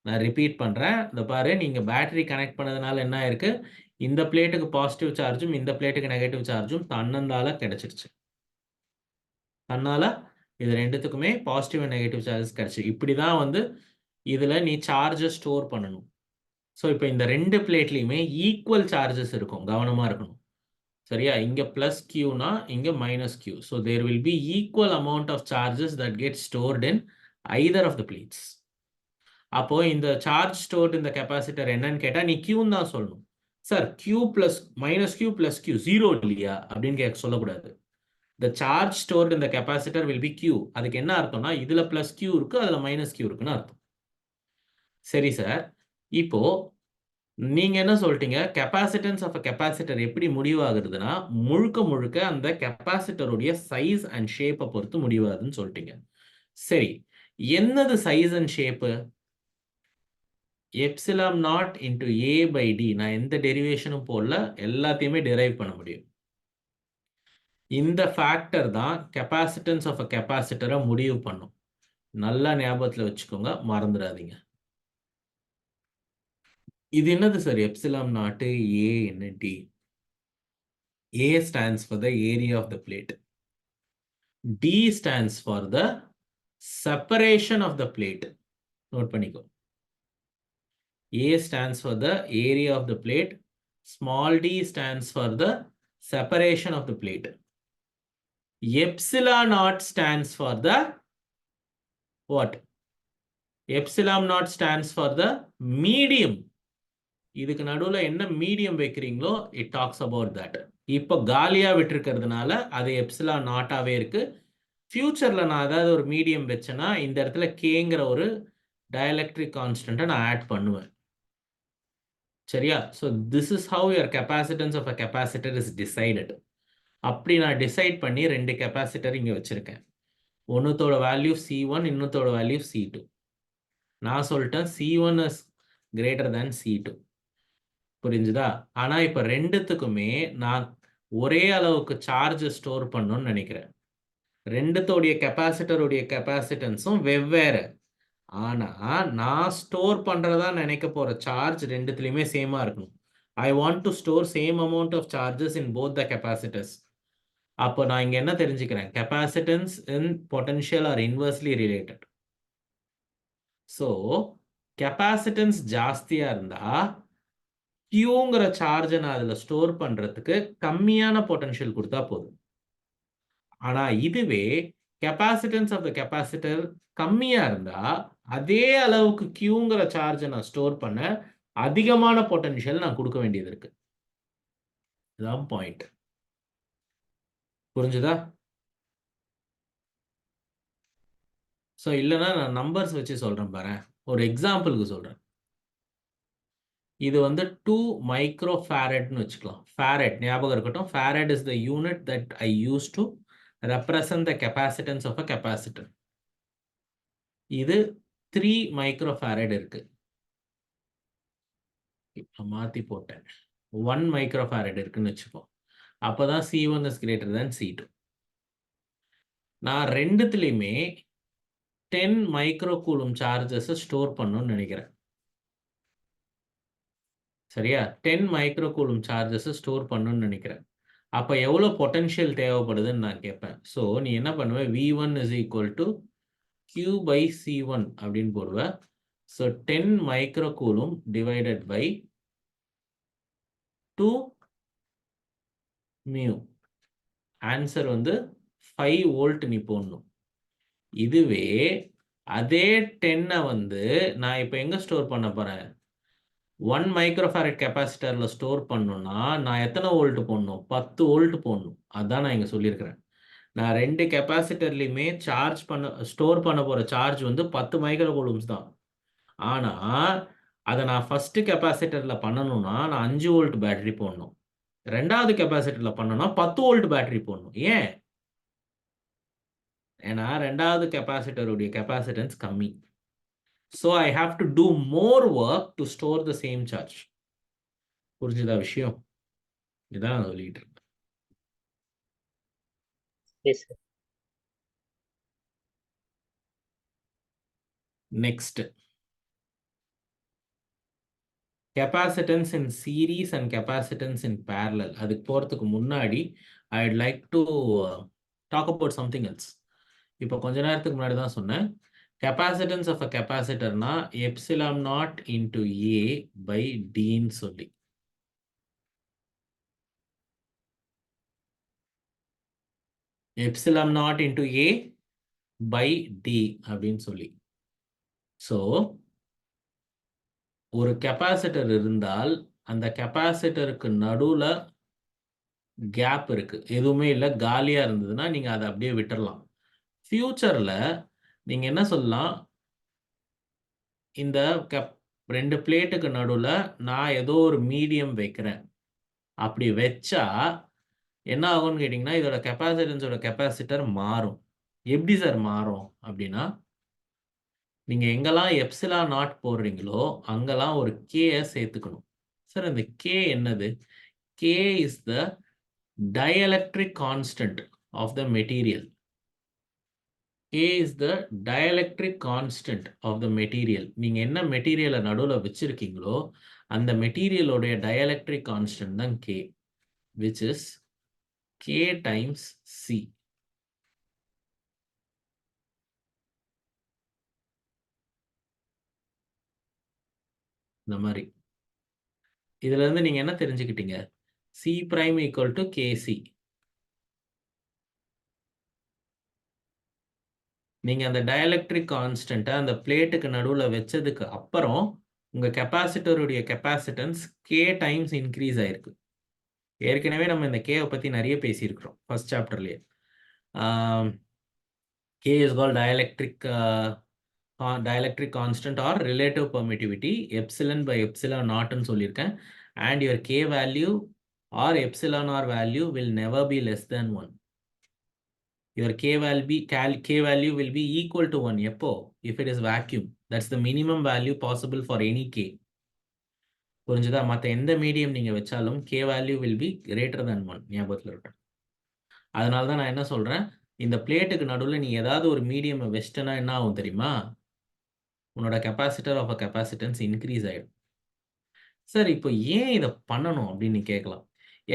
நான் ரிப்பீட் பண்ணுறேன். இந்த பாரு, நீங்கள் பேட்டரி கனெக்ட் பண்ணதுனால என்ன ஆயிருக்கு, இந்த பிளேட்டுக்கு பாசிட்டிவ் சார்ஜும் இந்த பிளேட்டுக்கு நெகட்டிவ் சார்ஜும் தன்னந்தால கிடைச்சிருச்சு. தன்னால் இது ரெண்டுத்துக்குமே பாசிட்டிவ் அண்ட் நெகட்டிவ் சார்ஜஸ் கிடைச்சி. இப்படி தான் வந்து இதில் நீ சார்ஜை ஸ்டோர் பண்ணணும். ஸோ இப்போ இந்த ரெண்டு பிளேட்லேயுமே ஈக்குவல் சார்ஜஸ் இருக்கும். கவனமாக இருக்கணும். சரியா? இங்கே ப்ளஸ் கியூனா இங்கே minus Q. So there will be equal amount of charges that get stored in either of the plates. அப்போ இந்த சார்ஜ் ஸ்டோர்ட் இந்த கெப்பாசிட்டர் என்னன்னு கேட்டால் நீ கியூன்னு தான் சொல்லணும். Sir Q plus minus Q plus Q zero இல்லையா அப்படின்னு சொல்லக்கூடாது. த சார்ஜ் ஸ்டோர்ட் இந்த கெப்பாசிட்டர் வில் பி கியூ. அதுக்கு என்ன அர்த்தம்னா இதில் ப்ளஸ் கியூ இருக்குது, அதில் மைனஸ் கியூ இருக்குன்னு அர்த்தம். சரி சார், இப்போ நீங்கள் என்ன சொல்லிட்டீங்க, கெப்பாசிட்டன்ஸ் ஆஃப் அ கெப்பாசிட்டர் எப்படி முடிவாகுதுன்னா முழுக்க முழுக்க அந்த கெப்பாசிட்டருடைய சைஸ் அண்ட் ஷேப்பை பொறுத்து முடிவாகுதுன்னு சொல்லிட்டீங்க. சரி, என்னது size and shape? Epsilon naught into A by D. நான் எந்த டெரிவேஷனும் போடல, எல்லாத்தையுமே டெரைவ் பண்ண முடியும். இந்த ஃபேக்டர் தான் கெப்பாசிட்டன்ஸ் ஆஃப் அ கெப்பாசிட்டரை முடிவு பண்ணும். நல்லா ஞாபகத்தில் வச்சுக்கோங்க, மறந்துடாதீங்க. இது என்னது சார் எப்சிலான் நாட்டு ஏ என்ன D? A stands for the area of the plate. D stands for the separation of the plate. Note பண்ணிக்கோ. A stands for the area of the plate. Small d stands for the separation of the plate. Epsilon naught stands for the what? Epsilon naught stands for the medium. இதுக்கு நடுவில் என்ன medium வைக்கிறீங்களோ it talks about that. இப்போ காலியாக விட்டுருக்கிறதுனால அது epsilon நாட்டாகவே இருக்கு. ஃபியூச்சரில் நான் ஏதாவது ஒரு மீடியம் வச்சேன்னா இந்த இடத்துல கேங்கிற ஒரு டயலெக்ட்ரிக் கான்ஸ்டன்ட்டை நான் ஆட் பண்ணுவேன். சரியா? So this is how your capacitance of a capacitor is decided. அப்படி நான் டிசைட் பண்ணி ரெண்டு கெப்பாசிட்டர் இங்கே வச்சுருக்கேன். ஒன்றுத்தோட வேல்யூ C1, இன்னொருத்தோட வேல்யூ C2. நான் சொல்லிட்டேன் C1 is greater than C2. புரிஞ்சுதா? ஆனால் இப்போ ரெண்டுத்துக்குமே நான் ஒரே அளவுக்கு சார்ஜ் ஸ்டோர் பண்ணணும்னு நினைக்கிறேன். ரெண்டுத்தோடைய கெப்பாசிட்டருடைய கெப்பாசிட்டன்ஸும் வெவ்வேறு. ஆனால் நான் ஸ்டோர் பண்ணுறதா நினைக்க போகிற சார்ஜ் ரெண்டுத்துலேயுமே சேமாக இருக்கணும். I want to store same amount of charges in both the capacitors. அப்போ நான் இங்கே என்ன தெரிஞ்சுக்கிறேன், capacitance in potential are inversely related. So capacitance ஜாஸ்தியாக இருந்தால் கியூங்கிற சார்ஜை நான் அதில் ஸ்டோர் பண்ணுறதுக்கு கம்மியான பொட்டன்ஷியல் கொடுத்தா போதும். ஆனால் இதுவே கெப்பாசிட்டன்ஸ் ஆஃப் த கெப்பாசிட்டர் கம்மியாக இருந்தால் அதே அளவுக்கு கியூங்கிற சார்ஜை நான் ஸ்டோர் பண்ண அதிகமான பொட்டன்ஷியல் நான் கொடுக்க வேண்டியது இருக்கு. இதுதான் பாயிண்ட். புரிஞ்சுதா? ஸோ இல்லைன்னா நான் நம்பர்ஸ் வச்சு சொல்கிறேன் பாரேன். ஒரு எக்ஸாம்பிளுக்கு சொல்கிறேன். இது வந்து 2 மைக்ரோ ஃபேரட்னு வச்சுக்கலாம். ஃபேரட் ஞாபகம் இருக்கட்டும். Farad is the unit that I use to represent the capacitance of a capacitor. இது 3 மைக்ரோ ஃபேரட் இருக்கு. இப்போ மாற்றி போட்டேன். 1 மைக்ரோ ஃபேரட் இருக்குன்னு வச்சுப்போம். அப்போ தான் C1 is greater than C2. நான் ரெண்டுத்துலேயுமே 10 மைக்ரோ கூலும் சார்ஜஸை ஸ்டோர் பண்ணணும்னு நினைக்கிறேன். சரியா? 10 மைக்ரோ கூலும் சார்ஜஸை ஸ்டோர் பண்ணணும்னு நினைக்கிறேன். அப்போ எவ்வளோ பொட்டன்ஷியல் தேவைப்படுதுன்னு நான் கேட்பேன். ஸோ நீ என்ன பண்ணுவ? V1 is equal to Q by C1 அப்படின்னு போடுவ. So 10 micro coulomb divided by 2 mu. Answer வந்து 5 வோல்ட் நீ போடணும். இதுவே அதே 10 வந்து நான் இப்போ எங்கே ஸ்டோர் பண்ண போகிறேன்? 1 மைக்ரோஃபாரட் கெப்பாசிட்டரில் ஸ்டோர் பண்ணணும்னா நான் எத்தனை வோல்ட் போடணும்? 10 வோல்ட் போடணும். அதான் நான் இங்கே சொல்லியிருக்கிறேன். நான் 2 கெப்பாசிட்டர்லையுமே ஸ்டோர் பண்ண போகிற சார்ஜ் வந்து 10 மைக்ரோ கூலம்ஸ் தான். ஆனால் அதை நான் ஃபஸ்ட்டு கெப்பாசிட்டரில் பண்ணணும்னா நான் 5 வோல்ட் பேட்டரி போடணும். ரெண்டாவது கெப்பாசிட்டரில் பண்ணணும்னா 10 வோல்ட் பேட்டரி போடணும். ஏன்? ஏன்னா ரெண்டாவது கெப்பாசிட்டருடைய கெப்பாசிட்டன்ஸ் கம்மி. So I have to do more work to store the same charge. புரிஞ்சுதா விஷயம்? இதான் நான் சொல்லிட்டு இருக்கேன். Yes, sir. Next. Capacitance in series and capacitance in parallel. அதுக்கு போகிறதுக்கு முன்னாடி I'd like to talk about something else. இப்போ கொஞ்ச நேரத்துக்கு முன்னாடி தான் சொன்னேன். Capacitance of a capacitorனா epsilon naught into A by Dன்னு சொல்லி. Epsilon naught into A by D அப்படின்னு சொல்லி. ஸோ ஒரு கெப்பாசிட்டர் இருந்தால் அந்த கெப்பாசிட்டருக்கு நடுவில் கேப் இருக்குது, எதுவுமே இல்லை, காலியாக இருந்ததுன்னா நீங்கள் அதை அப்படியே விட்டுறலாம். ஃப்யூச்சரில் நீங்கள் என்ன சொல்லலாம்? இந்த ரெண்டு பிளேட்டுக்கு நடுவில் நான் ஏதோ ஒரு மீடியம் வைக்கிறேன். அப்படி வச்சா என்ன ஆகும்னு கேட்டிங்கன்னா இதோட கெப்பாசிட்டன்ஸோட கெப்பாசிட்டர் மாறும். எப்படி சார் மாறும் அப்படின்னா, நீங்கள் எங்கெல்லாம் எப்சிலான் நாட் போடுறீங்களோ அங்கெல்லாம் ஒரு கேயை சேர்த்துக்கணும். சார் இந்த கே என்னது? K is the dielectric constant of the material. K is the dielectric constant of the material. நீங்கள் என்ன மெட்டீரியலை நடுவில் வச்சிருக்கீங்களோ அந்த மெட்டீரியலோடைய dielectric constant தான் K, which is K times C. இந்த மாதிரி இதுல இருந்து நீங்க என்ன தெரிஞ்சுக்கிட்டீங்க? C prime equal to KC. நீங்க அந்த dielectric constant அந்த பிளேட்டுக்கு நடுவில் வச்சதுக்கு அப்புறம் உங்க கெப்பாசிட்டருடைய கெப்பாசிட்டன்ஸ் K டைம்ஸ் இன்க்ரீஸ் ஆயிருக்கு. ஏற்கனவே நம்ம இந்த கேவை பற்றி நிறைய பேசியிருக்கிறோம் first சாப்டர்லேயே. K is called dielectric constant or relative permittivity, epsilon by epsilon naught ன்னு சொல்லியிருக்கேன். And your K value or epsilon or value will never be less than 1. Your K value will be equal to 1. எப்போ? If it is vacuum. That's the minimum value possible for any K. புரிஞ்சுதா? மற்ற எந்த medium நீங்கள் வச்சாலும் K value will be greater than 1. ஞாபகத்தில் இருக்கு. அதனால தான் நான் என்ன சொல்கிறேன், இந்த பிளேட்டுக்கு நடுவில் நீ ஏதாவது ஒரு மீடியம் வச்சிட்டனா என்ன ஆகும் தெரியுமா? உன்னோட capacitor of a capacitance increase ஆகிடும். சார் இப்போ ஏன் இதை பண்ணணும் அப்படின்னு கேட்கலாம்.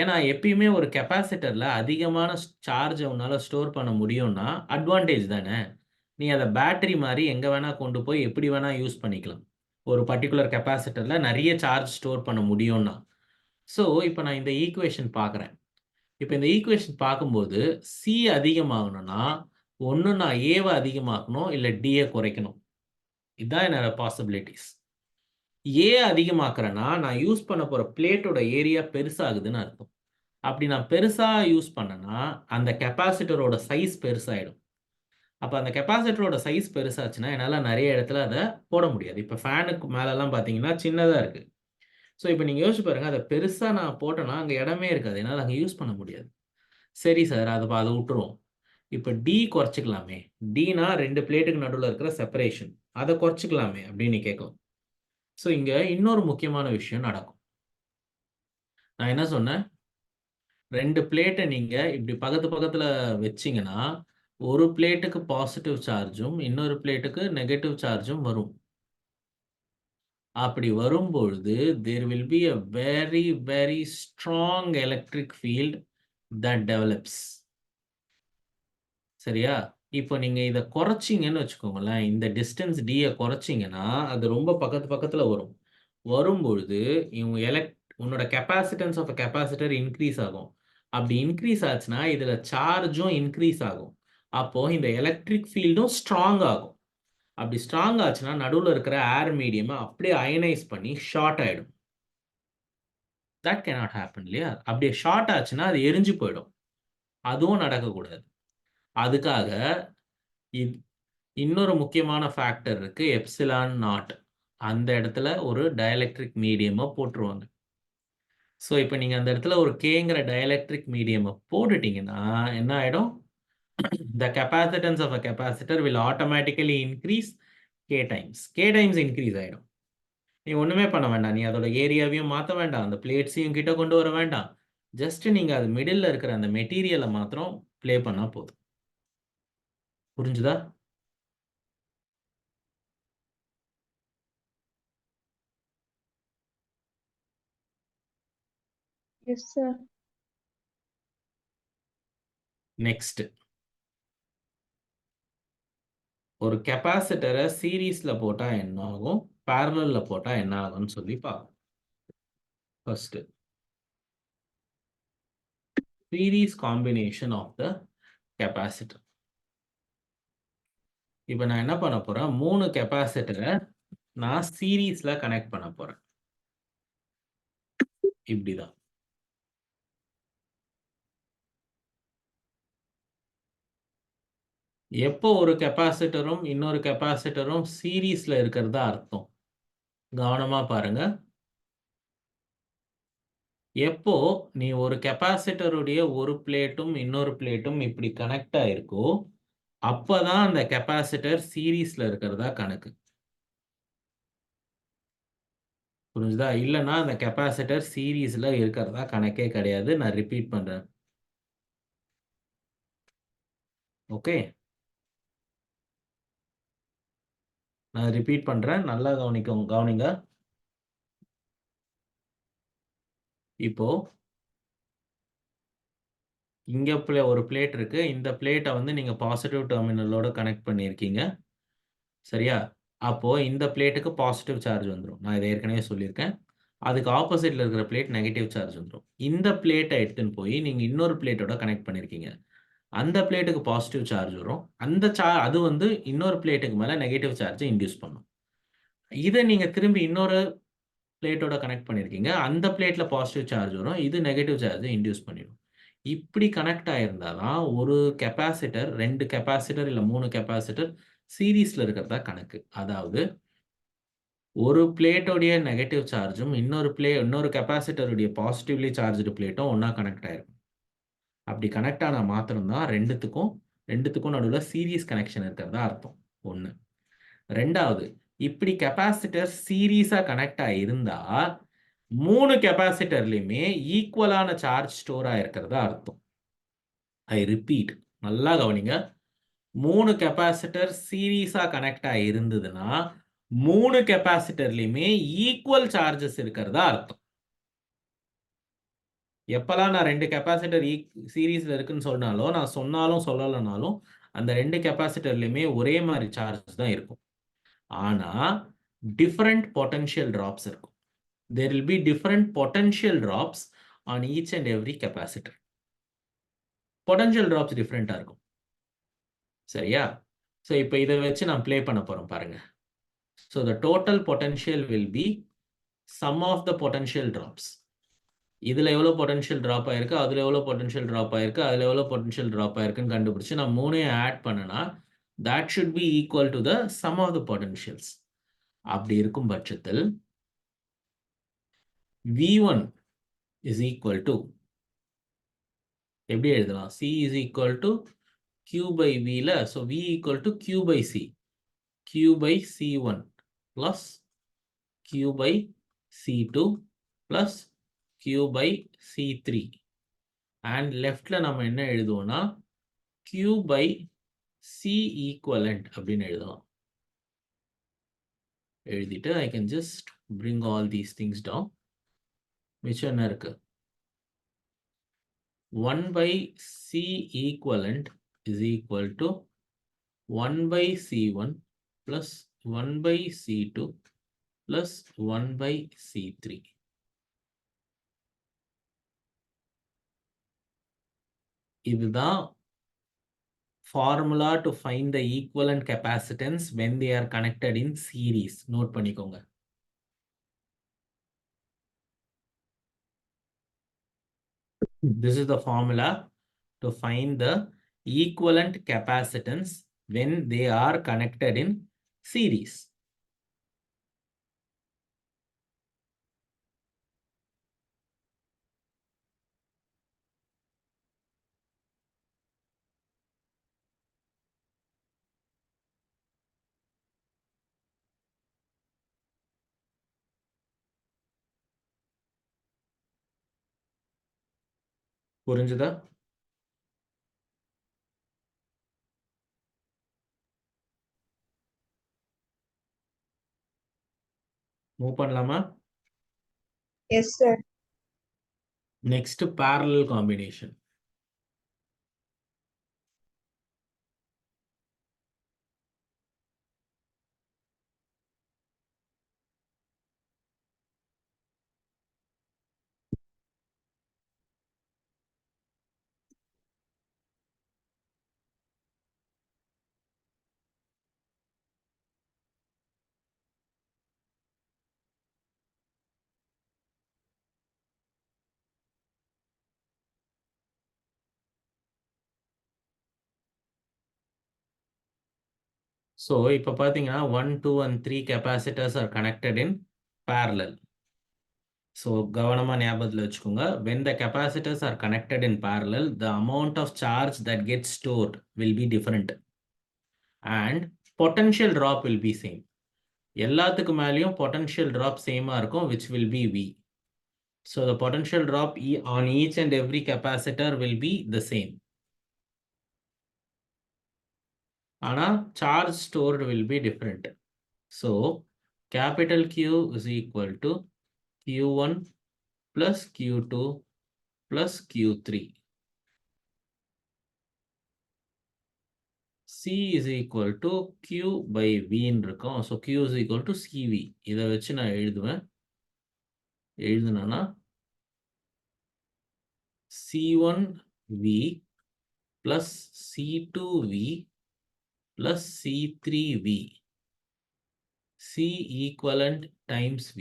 ஏன்னா எப்பயுமே ஒரு கெப்பாசிட்டரில் அதிகமான சார்ஜை உன்னால் ஸ்டோர் பண்ண முடியும்னா அட்வான்டேஜ் தானே. நீ அதை பேட்டரி மாதிரி எங்கே வேணால் கொண்டு போய் எப்படி வேணால் யூஸ் பண்ணிக்கலாம். ஒரு பர்டிகுலர் கெப்பாசிட்டரில் நிறைய சார்ஜ் ஸ்டோர் பண்ண முடியும்னா. ஸோ இப்போ நான் இந்த ஈக்குவேஷன் பார்க்குறேன். இப்போ இந்த ஈக்குவேஷன் பார்க்கும்போது சி அதிகமாகணும்னா ஒன்று நான் ஏவை அதிகமாக்கணும், இல்லை டியை குறைக்கணும். இதுதான் என்னோட பாசிபிலிட்டிஸ். ஏ அதிகமாக்குறேன்னா நான் யூஸ் பண்ண போகிற பிளேட்டோட ஏரியா பெருசாகுதுன்னு அர்த்தம். அப்படி நான் பெருசா யூஸ் பண்ணேன்னா அந்த கெப்பாசிட்டரோட சைஸ் பெருசாயிடும். அப்போ அந்த கெப்பாசிட்டரோட சைஸ் பெருசாச்சுன்னா என்னால் நிறைய இடத்துல அதை போட முடியாது. இப்போ ஃபேனுக்கு மேலெல்லாம் பார்த்தீங்கன்னா சின்னதாக இருக்குது. ஸோ இப்போ நீங்கள் யோசிச்சு பாருங்கள், அதை பெருசாக நான் போட்டேன்னா அங்கே இடமே இருக்காது, என்னால் அங்கே யூஸ் பண்ண முடியாது. சரி சார், அதை விட்டுருவோம். இப்போ டி குறைச்சிக்கலாமே. டினா 2 பிளேட்டுக்கு நடுவில் இருக்கிற செப்பரேஷன், அதை குறைச்சிக்கலாமே அப்படின்னு கேட்கலாம். ஸோ இங்கே இன்னொரு முக்கியமான விஷயம் நடக்கும். நான் என்ன சொன்னேன், 2 பிளேட்டை நீங்கள் இப்படி பக்கத்தில் வச்சிங்கன்னா ஒரு பிளேட்டுக்கு பாசிட்டிவ் சார்ஜும் இன்னொரு பிளேட்டுக்கு நெகட்டிவ் சார்ஜும் வரும். அப்படி வரும்பொழுது there will be a very very strong electric field that develops. சரியா? இப்போ நீங்க இதை குறைச்சிங்கன்னு வச்சுக்கோங்களேன், இந்த டிஸ்டன்ஸ் டியை குறைச்சிங்கன்னா அது ரொம்ப பக்கத்தில் வரும். வரும்பொழுது உன்னோட கெப்பாசிட்டன்ஸ் ஆஃப் கெப்பாசிட்டர் இன்க்ரீஸ் ஆகும். அப்படி இன்க்ரீஸ் ஆச்சுன்னா இதில் சார்ஜும் இன்க்ரீஸ் ஆகும். அப்போ இந்த எலக்ட்ரிக் ஃபீல்டும் ஸ்ட்ராங் ஆகும். அப்படி ஸ்ட்ராங் ஆச்சுன்னா நடுவில் இருக்கிற ஏர் மீடியமை அப்படியே அயனைஸ் பண்ணி ஷார்ட் ஆகிடும். தட் கேனாட் ஹேப்பன் இல்லையா? அப்படியே ஷார்ட் ஆச்சுன்னா அது எரிஞ்சு போயிடும். அதுவும் நடக்கக்கூடாது. அதுக்காக இன்னொரு முக்கியமான ஃபேக்டர் இருக்கு, எப்சிலான் நாட். அந்த இடத்துல ஒரு டயலெக்ட்ரிக் மீடியமை போட்டுருவாங்க. ஸோ இப்போ நீங்கள் அந்த இடத்துல ஒரு கேங்கிற டயலெக்ட்ரிக் மீடியமை போட்டுட்டீங்கன்னா என்ன ஆகிடும்? The capacitance of a capacitor will automatically increase k times. K times increase ஆயிடும். நீ ஒன்றுமே பண்ண வேண்டாம். நீ அதோட ஏரியாவையும் மாற்ற வேண்டாம், அந்த பிளேட்ஸையும் கிட்ட கொண்டு வர வேண்டாம். ஜஸ்ட் நீங்கள் அது மிடில் இருக்கிற அந்த மெட்டீரியலை மாத்திரம் ப்ளே பண்ணால் போதும். புரிஞ்சுதா? Yes, sir. நெக்ஸ்ட், ஒரு கெப்பாசிட்டரை சீரீஸில் போட்டால் என்ன ஆகும், பேரலில் போட்டால் என்ன ஆகும்னு சொல்லி பார்ப்போம். First, series combination of the capacitor. இப்போ நான் என்ன பண்ண போகிறேன், 3 கெப்பாசிட்டரை நான் சீரீஸில் கனெக்ட் பண்ண போகிறேன். இப்படிதான். எப்போ ஒரு கெப்பாசிட்டரும் இன்னொரு கெப்பாசிட்டரும் சீரீஸ்ல இருக்கிறதா அர்த்தம், கவனமா பாருங்க. எப்போ நீ ஒரு கெப்பாசிட்டருடைய ஒரு பிளேட்டும் இன்னொரு பிளேட்டும் இப்படி கனெக்ட் ஆயிருக்கோ அப்பதான் அந்த கெப்பாசிட்டர் சீரீஸ்ல இருக்கிறதா கணக்கு. புரிஞ்சுதா? இல்லைன்னா அந்த கெப்பாசிட்டர் சீரீஸ்ல இருக்கிறதா கணக்கே கிடையாது. நான் ரிப்பீட் பண்றேன். ஓகே, நான் ரிப்பீட் பண்றேன், நல்லா கவனிங்க. இப்போ இங்க ஒரு பிளேட் இருக்கு. இந்த பிளேட்டை வந்து நீங்க பாசிட்டிவ் டெர்மினலோட கனெக்ட் பண்ணியிருக்கீங்க, சரியா? அப்போ இந்த பிளேட்டுக்கு பாசிட்டிவ் சார்ஜ் வந்துடும். நான் இதை ஏற்கனவே சொல்லியிருக்கேன். அதுக்கு ஆப்போசிட்ல இருக்கிற பிளேட் நெகட்டிவ் சார்ஜ் வந்துடும். இந்த பிளேட்டை எடுத்துன்னு போய் நீங்க இன்னொரு பிளேட்டோட கனெக்ட் பண்ணியிருக்கீங்க. அந்த பிளேட்டுக்கு பாசிட்டிவ் சார்ஜ் வரும். அது வந்து இன்னொரு பிளேட்டுக்கு மேல நெகட்டிவ் சார்ஜை இன்டியூஸ் பண்ணும். இதை நீங்க திரும்பி இன்னொரு பிளேட்டோட கனெக்ட் பண்ணியிருக்கீங்க. அந்த பிளேட்ல பாசிட்டிவ் சார்ஜ் வரும். இது நெகட்டிவ் சார்ஜை இன்டியூஸ் பண்ணிடும். இப்படி கனெக்ட் ஆயிருந்தாதான் ஒரு கெப்பாசிட்டர், 2 கெப்பாசிட்டர் இல்லை 3 கெப்பாசிட்டர் சீரீஸ்ல இருக்கிறதா கணக்கு. அதாவது ஒரு பிளேட்டோடைய நெகட்டிவ் சார்ஜும் இன்னொரு கெப்பாசிட்டருடைய பாசிட்டிவ்லி சார்ஜ்டு பிளேட்டும் ஒன்னா கனெக்ட் ஆயிருக்கும். அப்படி கனெக்ட் ஆனா மாத்திரம்தான் ரெண்டுத்துக்கும் நடுவில் சீரீஸ் கனெக்ஷன் இருக்கிறதா அர்த்தம். ஒன்று. ரெண்டாவது, இப்படி கெப்பாசிட்டர் சீரீஸா கனெக்ட் ஆயிருந்தா 3 கெப்பாசிட்டர்லையுமே ஈக்குவலான சார்ஜ் ஸ்டோர் ஆயிருக்கிறதா அர்த்தம். ஐ ரிப்பீட், நல்லா கவனிங்க. 3 கெப்பாசிட்டர் சீரீஸா கனெக்ட் ஆயிருந்ததுன்னா 3 கெப்பாசிட்டர்லையுமே ஈக்குவல் சார்ஜஸ் இருக்கிறதா அர்த்தம். எப்பெல்லாம் நான் 2 கெப்பாசிட்டர் சீரீஸ்ல இருக்குன்னு சொன்னாலும், நான் சொன்னாலும் சொல்லலைனாலும் அந்த 2 கெப்பாசிட்டர்லையுமே ஒரே மாதிரி சார்ஜஸ் தான் இருக்கும். ஆனா டிஃபரெண்ட் பொட்டன்ஷியல் டிராப்ஸ் இருக்கும். There will be different potential drops on each and every capacitor. Potential drops different இருக்கும். சரியா? So இப்போ இதை வச்சு நான் ப்ளே பண்ண போறோம் பாருங்க. So the total potential will be sum of the potential drops. இதில் எவ்வளோ பொட்டன்ஷியல் ட்ராப் ஆயிருக்கு, அதில் எவ்வளோ பொட்டன்ஷியல் ட்ராப் ஆயிருக்கு, அதில் எவ்வளோ பொட்டன்ஷியல் ட்ராப் ஆயிருக்குன்னு கண்டுபிடிச்சு நான் மூணையும் ஆட் பண்ணனா that should be equal to the sum of the potentials. அப்படி இருக்கும் பட்சத்தில் V1 is equal to எப்படி எழுதலாம்? C is equal to Q by V ல, so V equal to Q by C. Q by C1 plus Q by C2 plus Q by C3. And leftல நம்ம என்ன எழுதுவோம்னா Q by C equivalent அப்படின்னு எழுதலாம். எழுதிட்டு I can just bring all these things down. மிச்சம் என்ன இருக்கு? 1 by C equivalent is equal to 1 by C1 plus 1 by C2 plus 1 by C3. இதுதான் formula to find the equivalent capacitance when they are connected in series. Note பண்ணிக்கோங்க. This is the formula to find the equivalent capacitance when they are connected in series. புரிஞ்சுதா? Move பண்ணலாமா? Yes, sir. Next, parallel combination. So, இப்போ பார்த்தீங்கன்னா 1, 2 and 3 capacitors are connected in parallel. So, கவனமா ஞாபகத்தில் வச்சுக்கோங்க. When the capacitors are connected in parallel, the amount of charge that gets stored will be different. And potential drop will be same. எல்லாத்துக்கு மேலேயும் potential drop same-ஆ இருக்கும், which will be V. So, the potential drop on each and every capacitor will be the same. Ana charge stored will be different. So, capital Q is equal to Q1 plus Q2 plus Q3. C is equal to Q by V ன்னு இருக்கும். So, Q is equal to CV. இதை வச்சு நான் எழுதுவேன். எழுதுனா C1V plus C2V plus C3V. C equivalent times V.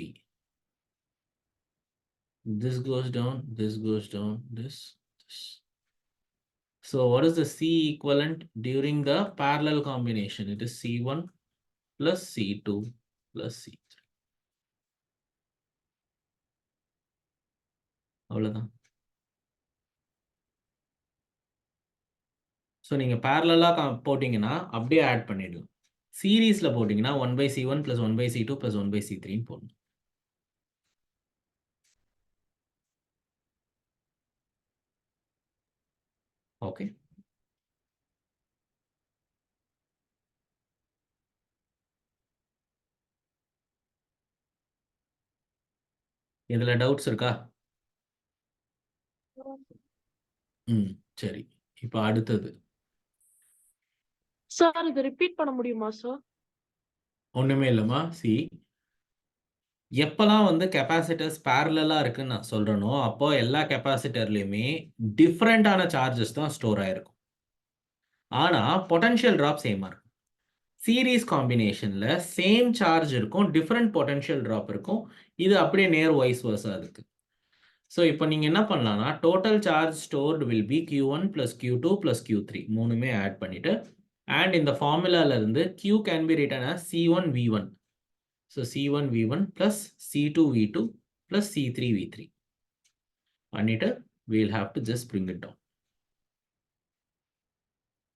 This goes down, this goes down, this. So what is the C equivalent during the parallel combination? It is C1 plus C2 plus C3. அவ்வளவுதான். So நீங்கள் பேரலாக போட்டிங்கன்னா அப்படியே add பண்ணிடலாம். சீரீஸில் போட்டிங்கன்னா 1 by C1 plus 1 by C2 plus 1 by C3 போடணும். Okay. இதில் டவுட்ஸ் இருக்கா? சரி. இப்போ அடுத்தது சார் இது ரிப்பீட் பண்ண முடியுமா சார்? ஒண்ணுமே இல்லைம்மா. எப்பெல்லாம் வந்து கெப்பாசிட்டர்ஸ் பேரலா இருக்குன்னு நான் சொல்றேனோ அப்போ எல்லா கெப்பாசிட்டர்லயுமே டிஃப்ரெண்டான சார்ஜஸ் தான் ஸ்டோர் ஆயிருக்கும். ஆனா பொட்டன்ஷியல் டிராப் சேமா இருக்கும். சீரீஸ் காம்பினேஷன்ல சேம் சார்ஜ் இருக்கும், டிஃப்ரெண்ட் பொட்டன்ஷியல் டிராப் இருக்கும். இது அப்படியே நேர் வைஸ் வர்ஸா இருக்கு. ஸோ இப்போ நீங்கள் என்ன பண்ணலாம்னா total charge stored will be Q1 + Q2 + Q3 மூணுமே ஆட் பண்ணிவிட்டு அண்ட் இந்த ஃபார்முலாவிலேருந்து Q can be written as C1 V1. So C1 V1 + C2 V2 + C3 V3 பண்ணிவிட்டு we'll have to just bring it down.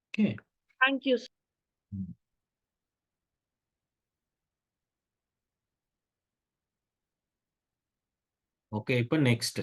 Okay. Thank you sir. Okay இப்போ next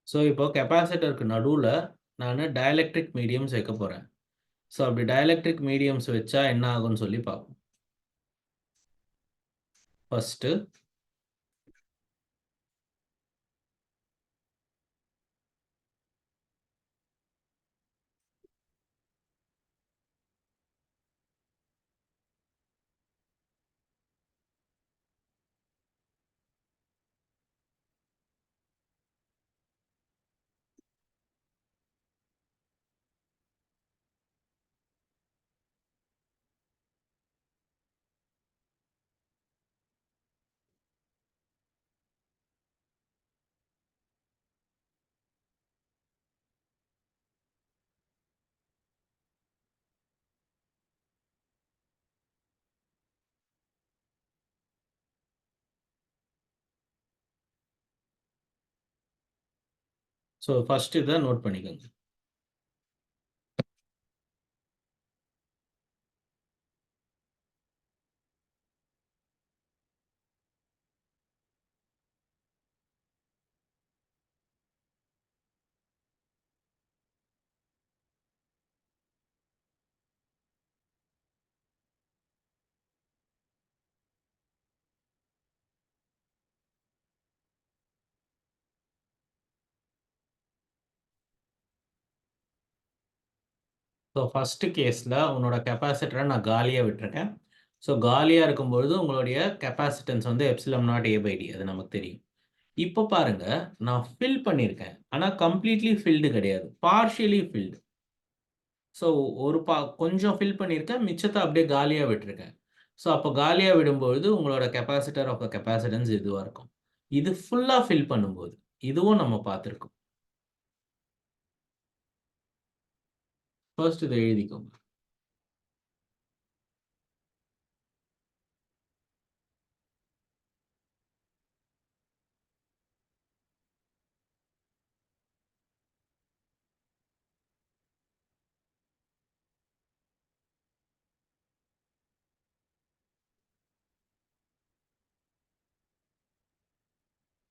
so இப்போ கெப்பாசிட்டருக்கு நடுவில் நான் dielectric mediums வைக்க போகிறேன். So அப்படி dielectric mediums வச்சா என்ன ஆகும்னு சொல்லி பார்ப்போம். ஃபஸ்ட்டு இதை நோட் பண்ணிக்கோங்க. ஸோ ஃபஸ்ட்டு கேஸில் உன்னோட கெப்பாசிட்டரை நான் காலியாக விட்டுருக்கேன். ஸோ காலியாக இருக்கும்பொழுது உங்களுடைய கெப்பாசிட்டன்ஸ் வந்து ε0 A/D அது நமக்கு தெரியும். இப்போ பாருங்க நான் ஃபில் பண்ணியிருக்கேன். ஆனால் கம்ப்ளீட்லி ஃபில்டு கிடையாது, பார்ஷியலி ஃபில்டு. ஸோ கொஞ்சம் ஃபில் பண்ணியிருக்கேன், மிச்சத்தை அப்படியே காலியாக விட்டுருக்கேன். ஸோ அப்போ காலியாக விடும்பொழுது உங்களோட கெப்பாசிட்டர் ஆஃப் கெப்பாசிட்டன்ஸ் இதுவாக இருக்கும். இது ஃபுல்லாக ஃபில் பண்ணும்போது இதுவும் நம்ம பார்த்துருக்கோம். ஃபர்ஸ்ட் இதை எழுதிக்கோங்க.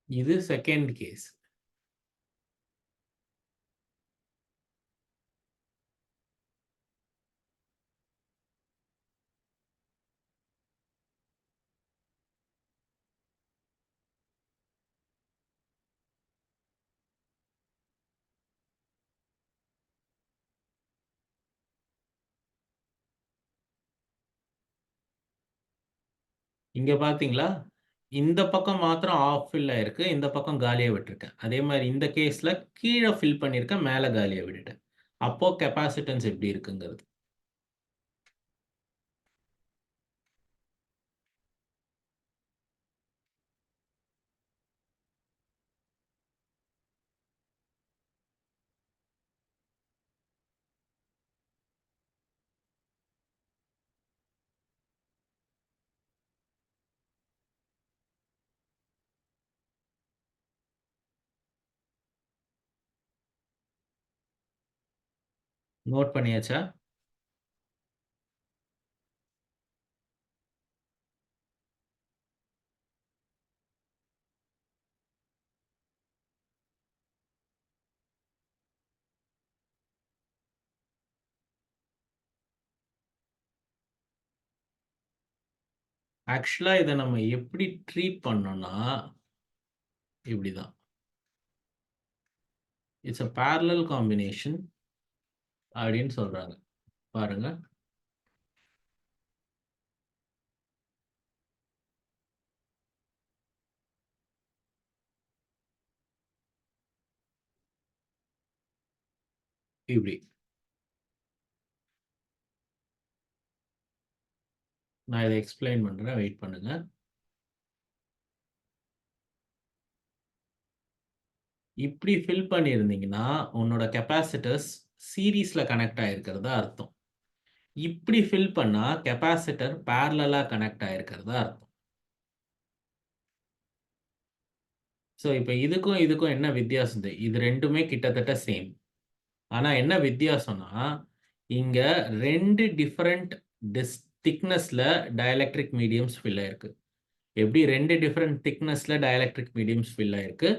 இது செகண்ட் கேஸ். இங்க பார்த்தீங்களா? இந்த பக்கம் மாத்திரம் ஆஃப் ஃபில் ஆயிருக்கு, இந்த பக்கம் காலியா விட்டுருக்கேன். அதே மாரி இந்த கேஸ்ல கீழ ஃபில் பண்ணியிருக்கேன், மேல காலியா விட்டுட்டேன். அப்போ கெப்பாசிட்டன்ஸ் எப்படி இருக்குங்கிறது. நோட் பண்ணியாச்சா? ஆக்சுவலா இத நம்ம எப்படி ட்ரீட் பண்ணோம்னா, இப்படிதான். இட்ஸ் a parallel combination அப்படின்னு சொல்றாங்க. பாருங்க. இப்படி. நான் இதை எக்ஸ்பிளைன் பண்றேன். வெயிட் பண்ணுங்க. இப்படி ஃபில் பண்ணியிருந்தீங்கன்னா உன்னோட கெப்பாசிட்டர்ஸ் சீரீஸ்ல கனெக்ட் ஆயிருக்கிறதா அர்த்தம். இப்படி ஃபில் பண்ணா கெப்பாசிட்டர் பேரலலா கனெக்ட் ஆயிருக்கிறதா அர்த்தம். ஸோ இப்போ இதுக்கும் இதுக்கும் என்ன வித்தியாசம்? இது ரெண்டுமே கிட்டத்தட்ட சேம். ஆனா என்ன வித்தியாசம்னா இங்க 2 டிஃபரண்ட் திக்னஸ்ல டயலெக்ட்ரிக் மீடியம்ஸ் ஃபில் ஆயிருக்கு. எப்படி 2 டிஃபரண்ட் திக்னஸ்ல டயலெக்ட்ரிக் மீடியம்ஸ் ஃபில் ஆயிருக்கு.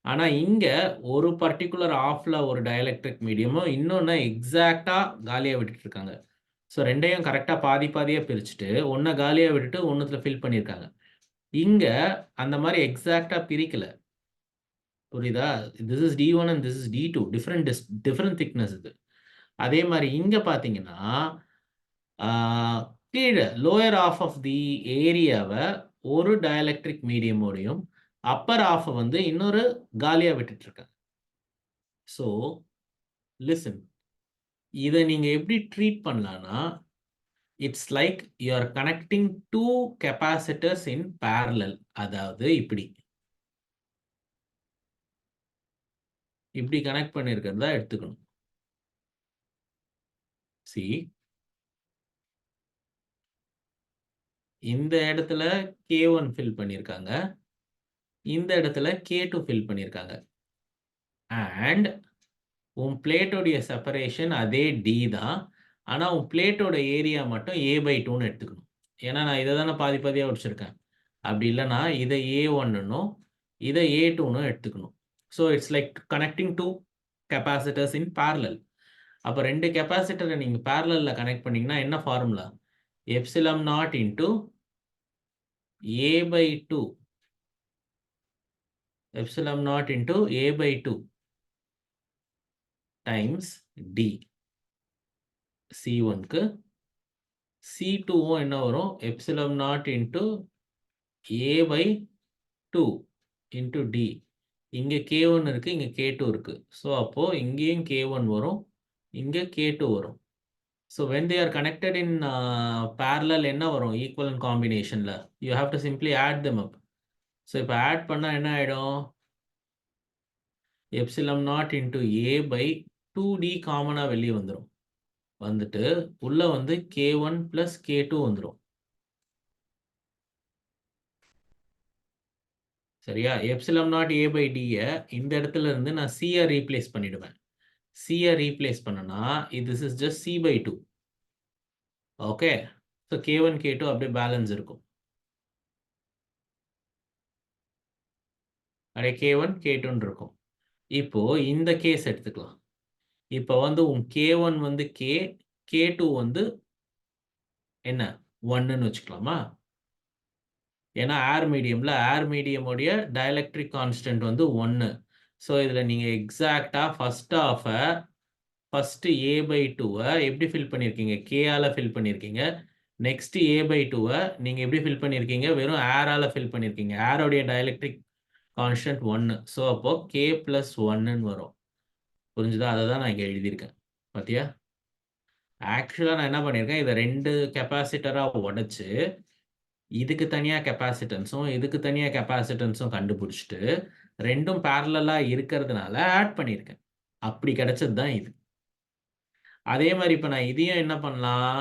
ஆனா இங்க ஒரு பர்டிகுலர் ஆஃப்ல ஒரு டயலெக்ட்ரிக் மீடியமும் இன்னொன்னு எக்ஸாக்டா காலியா விட்டுட்டு இருக்காங்க. ஸோ ரெண்டையும் கரெக்டா பாதி பாதியா பிரிச்சுட்டு ஒன்ன காலியா விட்டுட்டு ஒன்னுத்துல ஃபில் பண்ணியிருக்காங்க. இங்க அந்த மாதிரி எக்ஸாக்டா பிரிக்கல. புரியுதா? This is D1 and this is D2. Different thickness இது. அதே மாதிரி இங்க பாத்தீங்கன்னா கீழே லோயர் ஆஃப் ஆஃப் தி ஏரியாவை ஒரு டயலெக்ட்ரிக் மீடியமோடையும் அப்பர் ஆஃப் வந்து இன்னொரு காலியா விட்டுட்டு இருக்காங்க. ஸோ லிசன், இதை நீங்க எப்படி ட்ரீட் பண்ணலாம்னா it's like you are connecting 2 capacitors in parallel. அதாவது இப்படி கனெக்ட் பண்ணியிருக்கிறதா எடுத்துக்கணும். சி, இந்த இடத்துல K1 ஃபில் பண்ணியிருக்காங்க, இந்த இடத்துல K2 ஃபில் பண்ணியிருக்காங்க. அண்ட் உன் பிளேட்டோடைய செப்பரேஷன் அதே D தான். ஆனால் உன் பிளேட்டோட ஏரியா மட்டும் A/2ன்னு எடுத்துக்கணும். ஏன்னா நான் இதை தானே பாதி பாதியாக உடிச்சிருக்கேன். அப்படி இல்லைன்னா இதை A1ன்னும் இதை A2ன்னும் எடுத்துக்கணும். So it's like connecting 2 capacitors in parallel. அப்போ 2 கெப்பாசிட்டரை நீங்கள் பேரலில் கனெக்ட் பண்ணிங்கன்னா என்ன formula? Epsilon naught into A/2 epsilon naught into A/2 times D. C1க்கு C2வும் என்ன வரும்? Epsilon naught into A/2 into D. இங்கே K1 இருக்கு, இங்கே K2 இருக்கு. ஸோ அப்போ இங்கேயும் K1 வரும், இங்கே K2 வரும். So when they are connected in parallel என்ன வரும்? ஈக்குவலன்ட் காம்பினேஷன்ல you have to simply add them up. So இப்போ ஆட் பண்ணா என்ன ஆயிடும்? எப்சிலம் நாட் இன்ட்டு A/2D காமனா வெளியே வந்துடும். வந்துட்டு உள்ள வந்து K1 + K2 வந்துடும். சரியா? எப்சிலம் நாட் A/D இந்த இடத்துல இருந்து நான் C ரீப்ளேஸ் பண்ணிடுவேன். C ரீப்ளேஸ் பண்ணனா this is just C/2. Okay, so K1 K2 அப்படியே பேலன்ஸ் இருக்கும். அப்படியே K1 K2 இருக்கும். இப்போ இந்த கேஸ் எடுத்துக்கலாம். இப்போ வந்து உன் K1 வந்து K, K2 வந்து என்ன 1ன்னு வச்சுக்கலாமா? ஏன்னா ஏர் மீடியமுடைய டயலெக்ட்ரிக் கான்ஸ்டன்ட் வந்து 1. ஸோ இதில் நீங்கள் எக்ஸாக்டாக ஃபர்ஸ்ட் A/2 எப்படி ஃபில் பண்ணியிருக்கீங்க? K-ஆல ஃபில் பண்ணியிருக்கீங்க. நெக்ஸ்ட் A/2 நீங்கள் எப்படி ஃபில் பண்ணியிருக்கீங்க? வெறும் ஏரால ஃபில் பண்ணியிருக்கீங்க. ஏரோடைய டயலெக்ட்ரிக் கான்ஸ்டன்ட் 1. ஸோ அப்போ K + 1ன்னு வரும். புரிஞ்சுதா? அதை தான் நான் இங்கே எழுதியிருக்கேன். பார்த்தியா? ஆக்சுவலாக நான் என்ன பண்ணியிருக்கேன், இதை 2 கெப்பாசிட்டராக உடைச்சு இதுக்கு தனியாக கெப்பாசிட்டன்ஸும் இதுக்கு தனியாக கெப்பாசிட்டன்ஸும் கண்டுபிடிச்சிட்டு ரெண்டும் பேரலாக இருக்கிறதுனால ஆட் பண்ணியிருக்கேன். அப்படி கிடைச்சது தான் இது. அதே மாதிரி இப்போ நான் இதையும் என்ன பண்ணலாம்?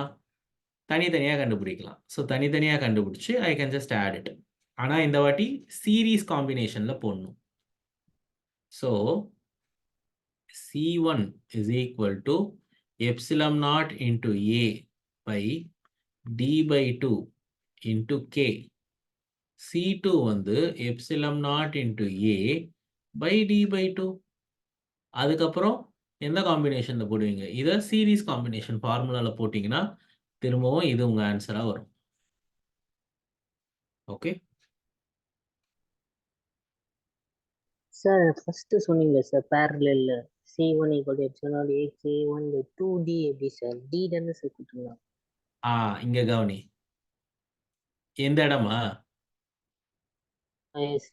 தனித்தனியாக கண்டுபிடிக்கலாம். ஸோ தனித்தனியாக கண்டுபிடிச்சி I can just add it. ஆனால் இந்த வாட்டி சீரீஸ் காம்பினேஷனில் போடணும். So C1 is equal to epsilon naught into A by D/2 into K. C2 வந்து epsilon naught into A by D/2. அதுக்கப்புறம் எந்த காம்பினேஷன்ல போடுவீங்க? இதை சீரீஸ் காம்பினேஷன் ஃபார்முலாவில் போட்டிங்கன்னா திரும்பவும் இது உங்கள் ஆன்சராக வரும். ஓகே, சார் ஃபர்ஸ்ட் சொன்னீங்க sir parallel C1 equal to epsilon A K1 by 2D எப்படி சார் D தானே சார் கொடுத்துருந்தோம். இங்க கவனி. எந்த இடமா? Yes.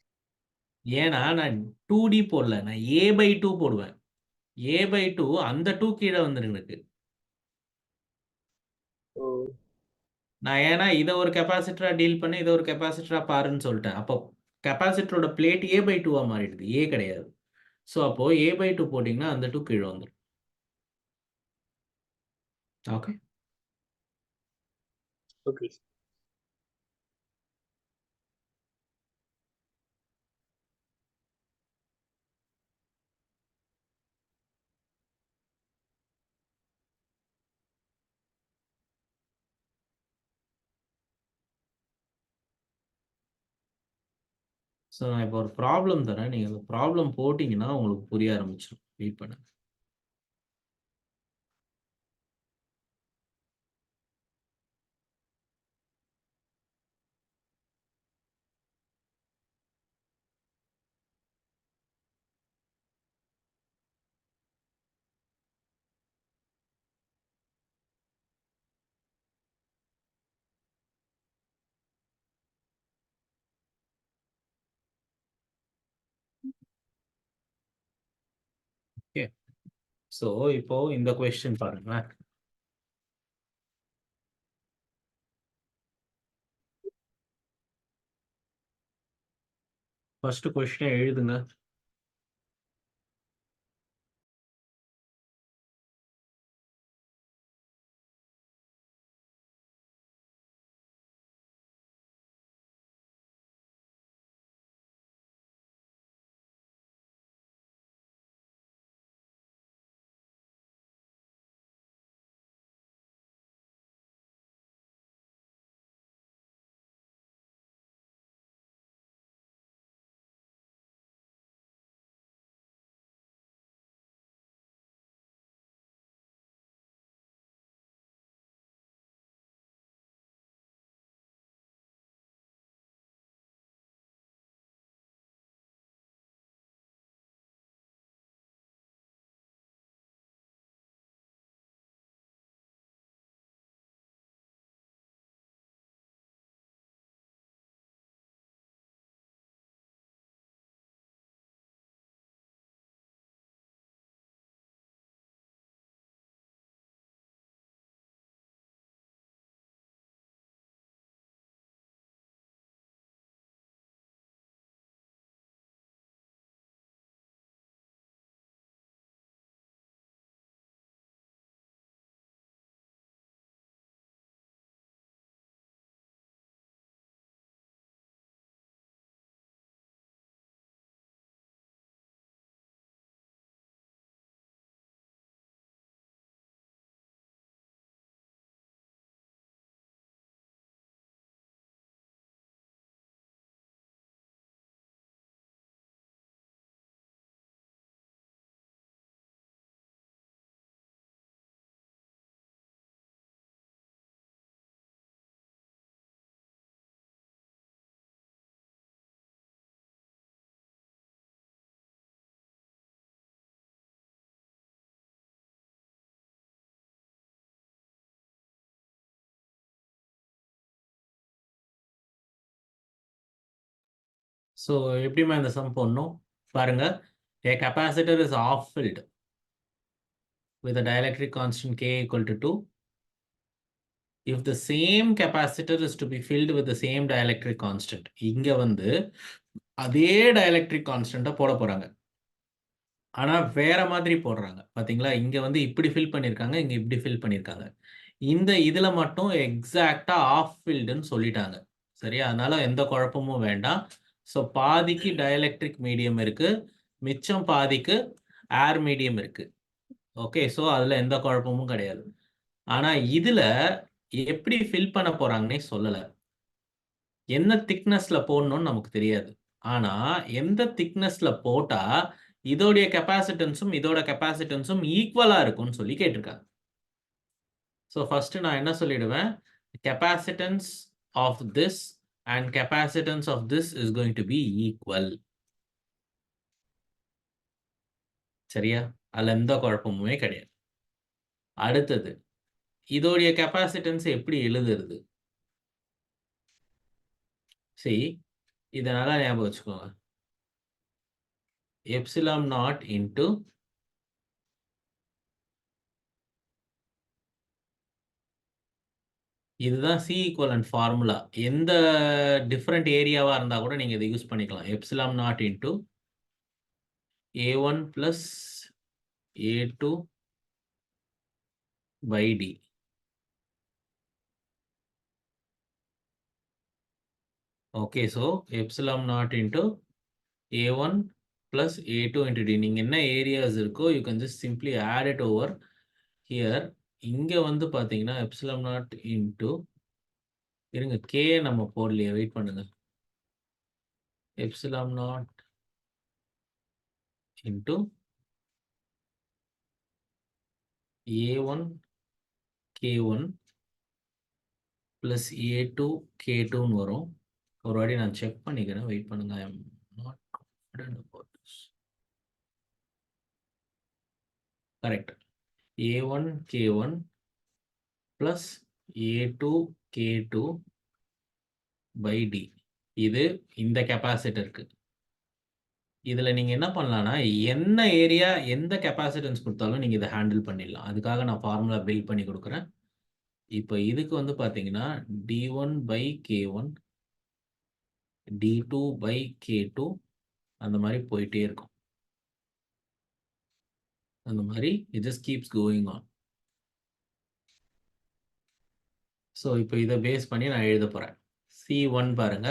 ஏன்னா நான் 2D போடல, நான் A/2 போடுவேன். A/2 அந்த 2 கீழே வந்துருக்கு எனக்கு. ஓ நான் ஏன்னா இதை ஒரு கெப்பாசிட்டரா டீல் பண்ணி இதை ஒரு கெப்பாசிட்டரா பாருன்னு சொல்லிட்டேன். அப்போ கெப்பாசிட்டரோட பிளேட் A/2 மாறிடுது, ஏ கிடையாது. ஸோ அப்போ A/2 போட்டிங்கன்னா அந்த 2 கீழே வந்துடும். Okay, okay. ஸோ நான் இப்போ ஒரு ப்ராப்ளம் தரேன், நீங்கள் அந்த ப்ராப்ளம் போட்டிங்கன்னா உங்களுக்கு புரிய ஆரம்பிச்சிடும். வெயிட் பண்ணுங்க. ஓகே, ஸோ இப்போ இந்த கொஸ்டின் பாருங்களேன். ஃபர்ஸ்ட் கொஸ்டினை எழுதுங்க. ஸோ எப்படிமா இந்த சம் போடணும் பாருங்க. A capacitor is half filled with a dielectric constant K equal to 2. If the same capacitor is to be filled with the same dielectric constant, இங்க வந்து அதே dielectric constant போட போறாங்க, ஆனா வேற மாதிரி போடுறாங்க. பாத்தீங்களா, இங்க வந்து இப்படி ஃபில் பண்ணிருக்காங்க, இங்க இப்படி ஃபில் பண்ணிருக்காங்க. இந்த இதுல மட்டும் எக்ஸாக்டா ஆஃப் ஃபில்டுன்னு சொல்லிட்டாங்க. சரியா, அதனால எந்த குழப்பமும் வேண்டாம். ஸோ பாதிக்கு டயலெக்ட்ரிக் மீடியம் இருக்கு, மிச்சம் பாதிக்கு ஏர் மீடியம் இருக்கு. ஓகே, ஸோ அதுல எந்த குழப்பமும் கிடையாது. ஆனா இதுல எப்படி ஃபில் பண்ண போறாங்கன்னே சொல்லல. என்ன திக்னஸ்ல போடணும்னு நமக்கு தெரியாது. ஆனா எந்த திக்னஸ்ல போட்டா இதோடைய கெப்பாசிட்டன்ஸும் இதோட கெப்பாசிட்டன்ஸும் ஈக்குவலா இருக்கும்னு சொல்லி கேட்டிருக்காங்க. ஸோ ஃபர்ஸ்ட் நான் என்ன சொல்லிடுவேன், capacitance of this and capacitance of this is going to be equal. சரியா? அதில் எந்த குழப்பமுமே கிடையாது. அடுத்தது இதோடைய கெப்பாசிட்டன்ஸ் எப்படி எழுதுறது? சரி, இதை நல்லா ஞாபகம் வச்சுக்கோங்க. எப்சிலான் நாட் இன்ட்டு இதுதான் சி ஈக்குவலன்ட் ஃபார்முலா. எந்த டிஃப்ரெண்ட் ஏரியாவாக இருந்தால் கூட நீங்கள் இதை யூஸ் பண்ணிக்கலாம். Epsilon naught into A1 plus A2 by D. Okay, so epsilon naught into A1 plus A2 into D. நீங்கள் என்ன ஏரியாஸ் இருக்கோ you can just simply add it over here. இங்கே வந்து பார்த்தீங்கன்னா epsilon naught into இருங்க K நம்ம போடலையே, wait பண்ணுங்க. epsilon naught into A1 K1 plus A2 K2ன்னு வரும். ஒரு வாட்டி நான் செக் பண்ணிக்கிறேன், வெயிட் பண்ணுங்க. I am not confident about this. Correct. A1 K1 plus A2 K2 by D. இது இந்த கெப்பாசிட்டருக்கு. இதில் நீங்கள் என்ன பண்ணலான்னா, என்ன ஏரியா எந்த கெப்பாசிட்டன்ஸ் கொடுத்தாலும் நீங்கள் இதை ஹேண்டில் பண்ணிடலாம். அதுக்காக நான் ஃபார்முலா பில்ட் பண்ணி கொடுக்குறேன். இப்போ இதுக்கு வந்து பார்த்தீங்கன்னா D1 by K1 D2 by K2 அந்த மாதிரி போயிட்டே இருக்கும். அந்த மாதிரி it just keeps going on. So இப்போ இதை பேஸ் பண்ணி நான் எழுத போகிறேன். C1 பாருங்க,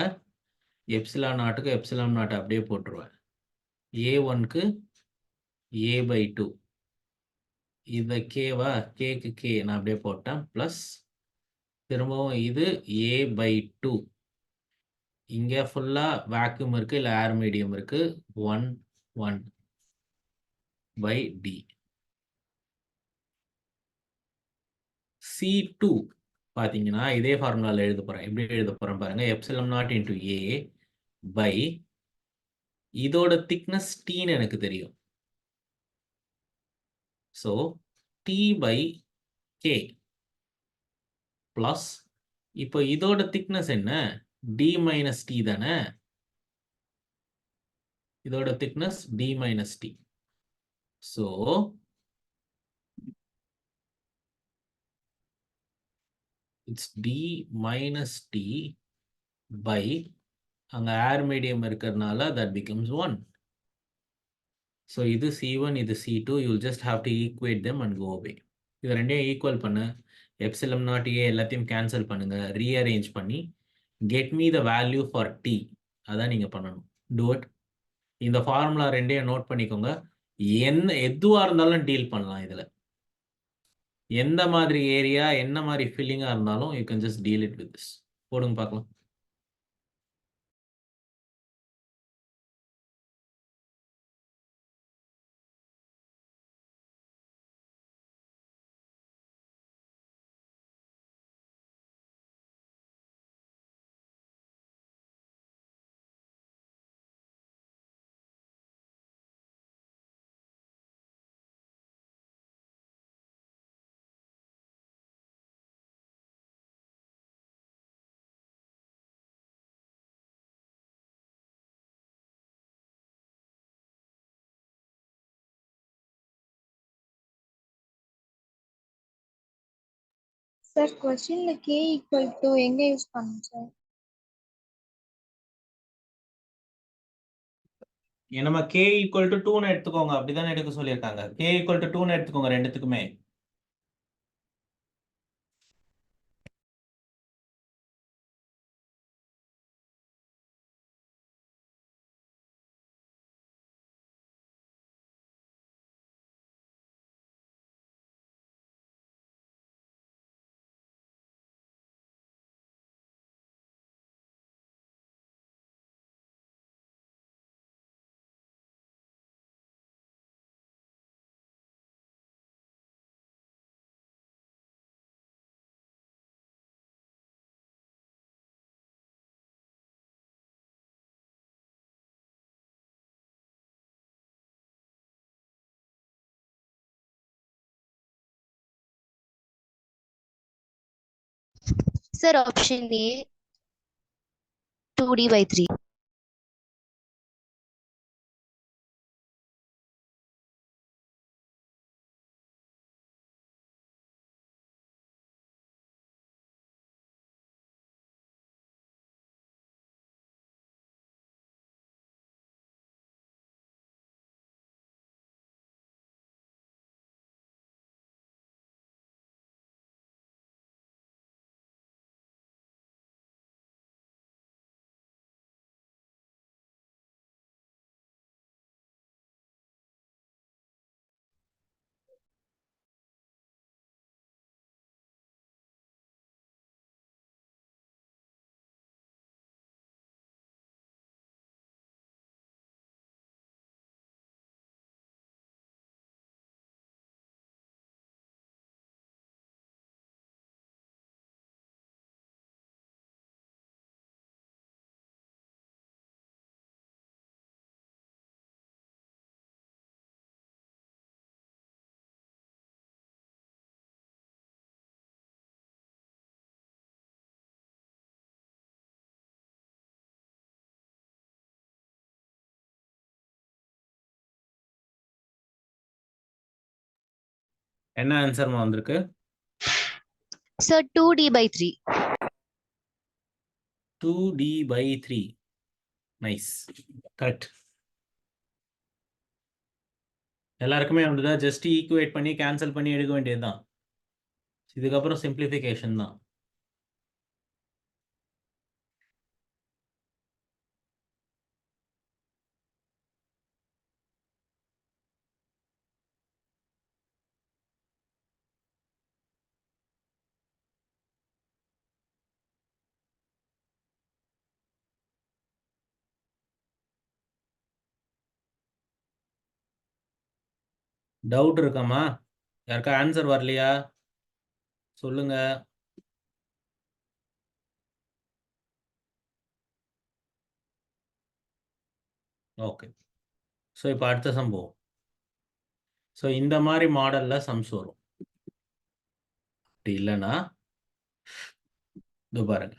எப்சிலான் நாட்டுக்கு எப்சிலான் நாட் அப்படியே போட்டுருவேன். A1க்கு A/2 இதை கேவா, கேக்கு கே நான் அப்படியே போட்டேன். ப்ளஸ் திரும்பவும் இது A/2 இங்கே ஃபுல்லாக வேக்யூம் இருக்குது, இல்லை ஏர் மீடியம் இருக்குது. 1 1 by D. C2 பார்த்தீங்கன்னா இதே ஃபார்முலாவில் எழுத போகிறேன். எப்படி எழுத போகிறேன் பாருங்கள். Epsilon naught into A by இதோட திக்னஸ் Tன்னு எனக்கு தெரியும். So T by K plus இப்போ இதோட திக்னஸ் என்ன? D minus T தானே. இதோட thickness D minus T. So it's D minus T by அங்கே ஏர் மீடியம் இருக்கிறதுனால that becomes 1. ஸோ இது C1, இது C2. you will just have to equate them and go away. இது ரெண்டையும் ஈக்குவல் பண்ணு. எப்சிலம் நாட் ஏ எல்லாத்தையும் கேன்சல் பண்ணுங்க, ரீஅரேஞ்ச் பண்ணி get me the value for T. அதான் நீங்கள் பண்ணணும். Do it. இந்த ஃபார்முலா ரெண்டையும் நோட் பண்ணிக்கோங்க. எதுவாக இருந்தாலும் டீல் பண்ணலாம். இதில் எந்த மாதிரி ஏரியா என்ன மாதிரி ஃபீலிங்காக இருந்தாலும் you can just deal it with this. போடுங்க பார்க்கலாம். Sir, question like K equal to எங்க யூஸ் பண்ணணும் சார்? நம்ம K ஈக்குவல் டு 2ன்னு எடுத்துக்கோங்க. அப்படிதான் எடுக்க சொல்லியிருக்காங்க. K ஈக்குவல் டு 2ன்னு எடுத்துக்கோங்க ரெண்டுத்துக்குமே. Sir, option A, 2D by 3. என்ன ஆன்சர்மா வந்திருக்கு? Sir, 2D by 3. 2D by 3. Nice, correct. எல்லாருக்குமே அப்படிதான். ஜஸ்ட் ஈக்குவேட் பண்ணி கேன்சல் பண்ணி எடுக்க வேண்டியதுதான். இதுக்கப்புறம் சிம்பிளிஃபிகேஷன் தான். டவுட் இருக்காமா? யாருக்கா ஆன்சர் வரலையா? சொல்லுங்க. ஓகே. ஸோ இப்போ அடுத்த சம்பவம். ஸோ இந்த மாதிரி மாடலில் சம்ஸ் வரும். அப்படி இல்லைன்னா இது பாருங்க.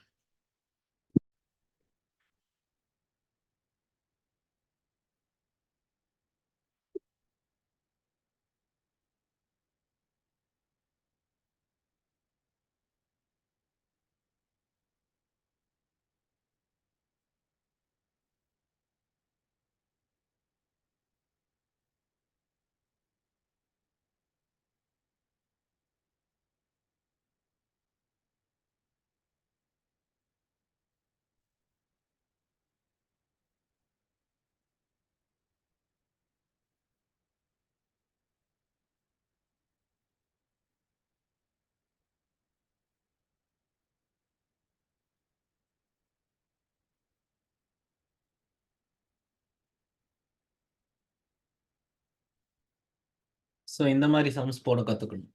ஸோ இந்த மாதிரி சம்ஸ் போட கற்றுக்கணும்.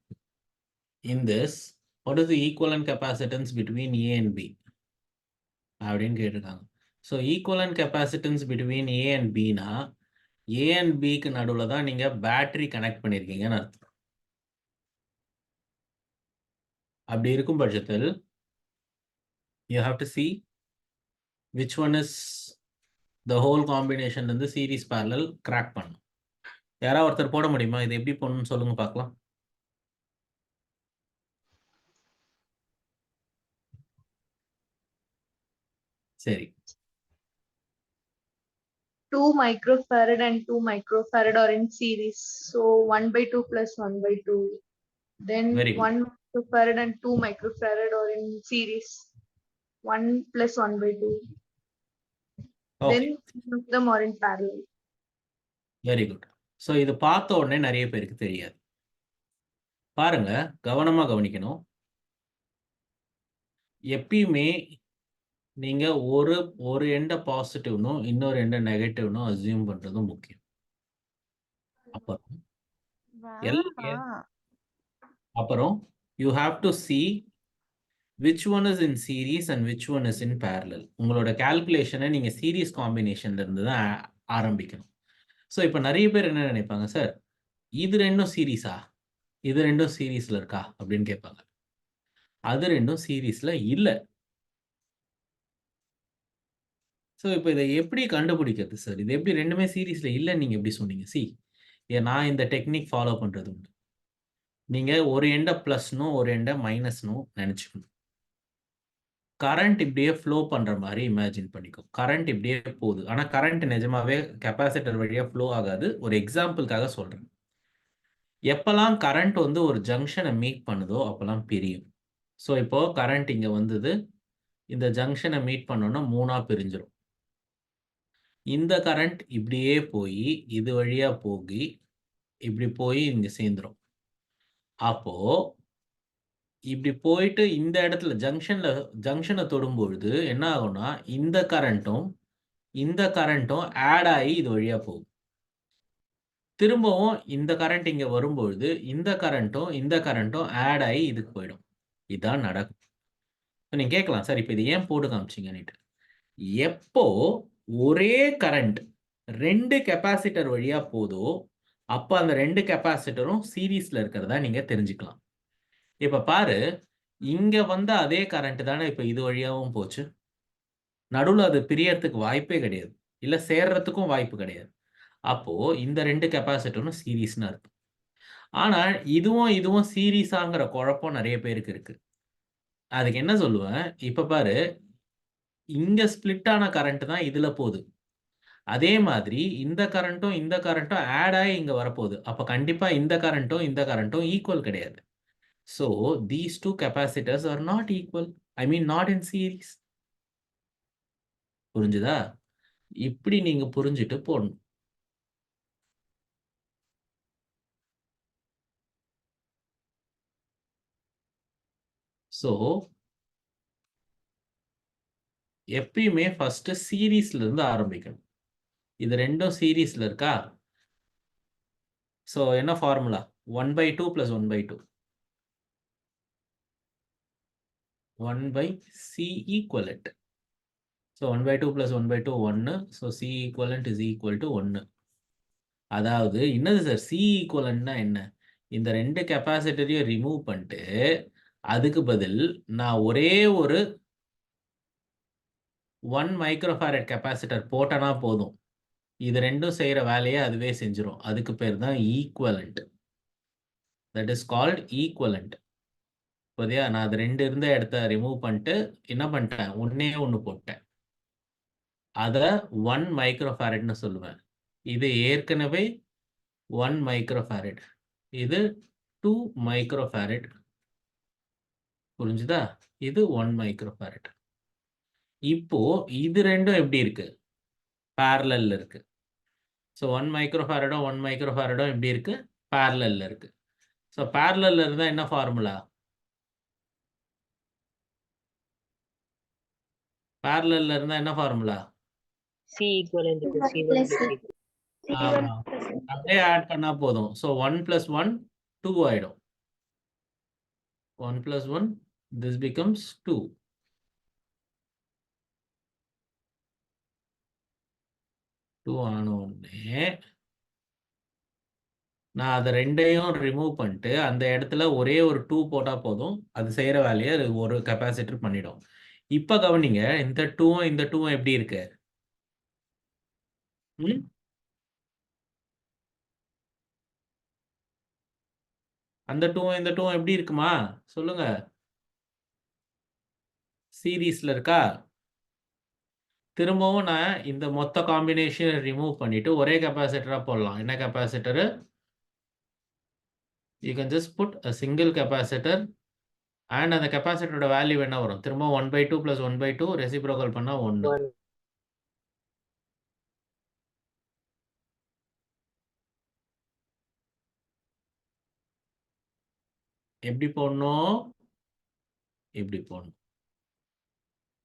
In this, what is the equivalent capacitance between A and B அப்படின்னு கேட்டிருக்காங்க. So equivalent capacitance between A and பினா, ஏ அண்ட் பிக்கு நடுவில் தான் நீங்கள் பேட்டரி கனெக்ட் பண்ணியிருக்கீங்கன்னு அர்த்தம். அப்படி இருக்கும் பட்சத்தில் you have to see which one is the whole combination வந்து சீரிஸ் parallel crack பண்ணும். யாராவது ஒருத்தர் போட முடியுமா? இது எப்படி பண்ணணும்னு சொல்லுங்க பார்க்கலாம். சரி, 2 microfarad and 2 microfarad are in series. So 1/2 plus 1/2. Then Very good. 1 microfarad and 2 microfarad are in series. 1 plus 1/2. Then okay, some of them are in parallel. Very good. So இது பார்த்த உடனே நிறைய பேருக்கு தெரியாது. பாருங்க, கவனமாக கவனிக்கணும். எப்பயுமே நீங்க ஒரு எண்டை பாசிட்டிவ்னும் இன்னொரு எண்டை நெகட்டிவ்னும் அசியூம் பண்றதும் முக்கியம். அப்புறம் you have to see which one is in series and which one is in parallel. உங்களோட கால்குலேஷனை நீங்க சீரிஸ் காம்பினேஷன்ல இருந்து தான் ஆரம்பிக்கணும். ஸோ இப்போ நிறைய பேர் என்ன நினைப்பாங்க, சார் இது ரெண்டும் சீரீஸா, இது ரெண்டும் சீரீஸ்ல இருக்கா அப்படின்னு கேட்பாங்க. அது ரெண்டும் சீரிஸ்ல இல்ல. ஸோ இப்போ இதை எப்படி கண்டுபிடிக்கிறது சார்? இது எப்படி ரெண்டுமே சீரிஸ்ல இல்லைன்னு நீங்க எப்படி சொன்னீங்க? நான் இந்த டெக்னிக் ஃபாலோ பண்றது உண்டு. நீங்க ஒரு எண்ட பிளஸ்னும் ஒரு எண்ட மைனஸ்னும் நினைச்சுக்கணும். கரண்ட் இப்படியே ஃப்ளோ பண்ற மாதிரி இமேஜின் பண்ணிக்கோ. கரண்ட் இப்படியே போகுது. ஆனா கரண்ட் நிஜமாவே கெப்பாசிட்டர் வழியா ஃப்ளோ ஆகாது. ஒரு எக்ஸாம்பிளுக்காக சொல்றேன். எப்பெல்லாம் கரண்ட் வந்து ஒரு ஜங்ஷனை மீட் பண்ணுதோ அப்பெல்லாம் பிரியும். ஸோ இப்போ கரண்ட் இங்க வந்தது. இந்த ஜங்ஷனை மீட் பண்ணோன்னா 3ஆ பிரிஞ்சிடும். இந்த கரண்ட் இப்படியே போய் இது வழியா போய் இப்படி போய் இங்க சேர்ந்துரும். அப்போ இப்படி போயிட்டு இந்த இடத்துல ஜங்ஷனை தொடும்பொழுது என்ன ஆகும்னா இந்த கரண்ட்டும் ஆட் ஆகி இது வழியா போகும். திரும்பவும் இந்த கரண்ட் இங்க வரும்பொழுது இந்த கரண்ட்டும் ஆட் ஆகி இதுக்கு போயிடும். இதான் நடக்கும். நீங்க கேட்கலாம் சார் இப்போ இது ஏன் போட்டு காமிச்சிங்கன்னுட்டு. எப்போ ஒரே கரண்ட் 2 கெப்பாசிட்டர் வழியா போதோ அப்போ அந்த 2 கெப்பாசிட்டரும் சீரீஸ்ல இருக்கிறதா நீங்க தெரிஞ்சுக்கலாம். இப்ப பாரு, இங்க வந்த அதே கரண்ட் தானே இப்ப இது வழியாவும் போச்சு. நடுவுல அது பிரியறதுக்கு வாய்ப்பே கிடையாது. இல்ல சேர்றதுக்கும் வாய்ப்பு கிடையாது. அப்போ இந்த 2 கெப்பாசிட்டரும் சீரீஸ்னு அர்த்தம். ஆனா இதுவும் சீரீஸாங்கிற குழப்பம் நிறைய பேருக்கு இருக்கு. அதுக்கு என்ன சொல்லுவேன், இப்ப பாரு, இங்க ஸ்பிளிட் ஆன கரண்ட் தான் இதுல போகுது. அதே மாதிரி இந்த கரண்ட்டும் ஆட் ஆகி இங்க வரப்போகுது. அப்ப கண்டிப்பா இந்த கரண்ட்டும் ஈக்குவல் கிடையாது. So, these two capacitors are not equal. I mean, not in series. புரிஞ்சுதா? இப்படி நீங்க புரிஞ்சுட்டு போடணும். So, எப்பயுமே ஃபர்ஸ்ட் சீரீஸ்ல இருந்து ஆரம்பிக்கணும். இது ரெண்டும் சீரீஸ்ல இருக்கா? ஸோ என்ன formula? 1/2 + 1/2. 1/C equivalent. So 1/2 + 1/2 1. So C equivalent is equal to 1. அதாவது என்னது சார் C equivalentனா என்ன? இந்த 2 கெப்பாசிட்டரையும் ரிமூவ் பண்ணிட்டு அதுக்கு பதில் நான் ஒரே ஒரு 1 மைக்ரோஃபாரட் கெப்பாசிட்டர் போட்டனா போதும். இது ரெண்டும் செய்யற வேலையை அதுவே செஞ்சிடும். அதுக்கு பேர் தான் equivalent. That is called equivalent. புரியா? நான் அது 2 இருந்த இடத்த ரிமூவ் பண்ணிட்டு என்ன பண்ணிட்டேன், ஒன்னே ஒன்று போட்டேன். அதை 1 மைக்ரோஃபாரட்னு சொல்லுவேன். இது ஏற்கனவே 1 மைக்ரோஃபாரட், இது 2 மைக்ரோஃபாரட். புரிஞ்சுதா? இது 1 மைக்ரோஃபாரட். இப்போ இது ரெண்டும் எப்படி இருக்கு? பேரலல்ல இருக்கு. ஸோ 1 மைக்ரோஃபாரடும் 1 மைக்ரோஃபாரடும் எப்படி இருக்கு? பேரலல்ல இருக்கு. ஸோ பேரலல்ல இருந்தா என்ன ஃபார்முலா? பேரலல்ல இருந்தா என்ன formula? C equivalent to C1 + C2. அப்படியே ஆட் பண்ணா போதும். ஸோ 1 + 1 2 ஆயிடும். 1 + 1 this becomes 2. 2 ஆன உடனே நான் அதை ரெண்டையும் ரிமூவ் பண்ணிட்டு அந்த இடத்துல ஒரே ஒரு 2 போட்டா போதும். அது செய்யற வேலையை அது ஒரு கெப்பாசிட்டர் பண்ணிடும். இப்ப கவனிங்க, இந்த 2ம் இந்த 2ம் எப்படி இருக்கு? அந்த 2ம் இந்த 2ம் எப்படி இருக்குமா? சொல்லுங்க. சீரீஸ்ல இருக்கா? திரும்பவும் நான் இந்த மொத்த காம்பினேஷன் ரிமூவ் பண்ணிட்டு ஒரே கெப்பாசிட்டரா போடலாம். என்ன capacitor? You can just put a single capacitor and அந்த கெப்பாசிட்டரோட வேல்யூ என்ன வரும்? திரும்ப 1/2 + 1/2 ரெசிப்ரோக்கல் பண்ணா 1. 1. எப்படி போடணும்? இப்படி போடணும்.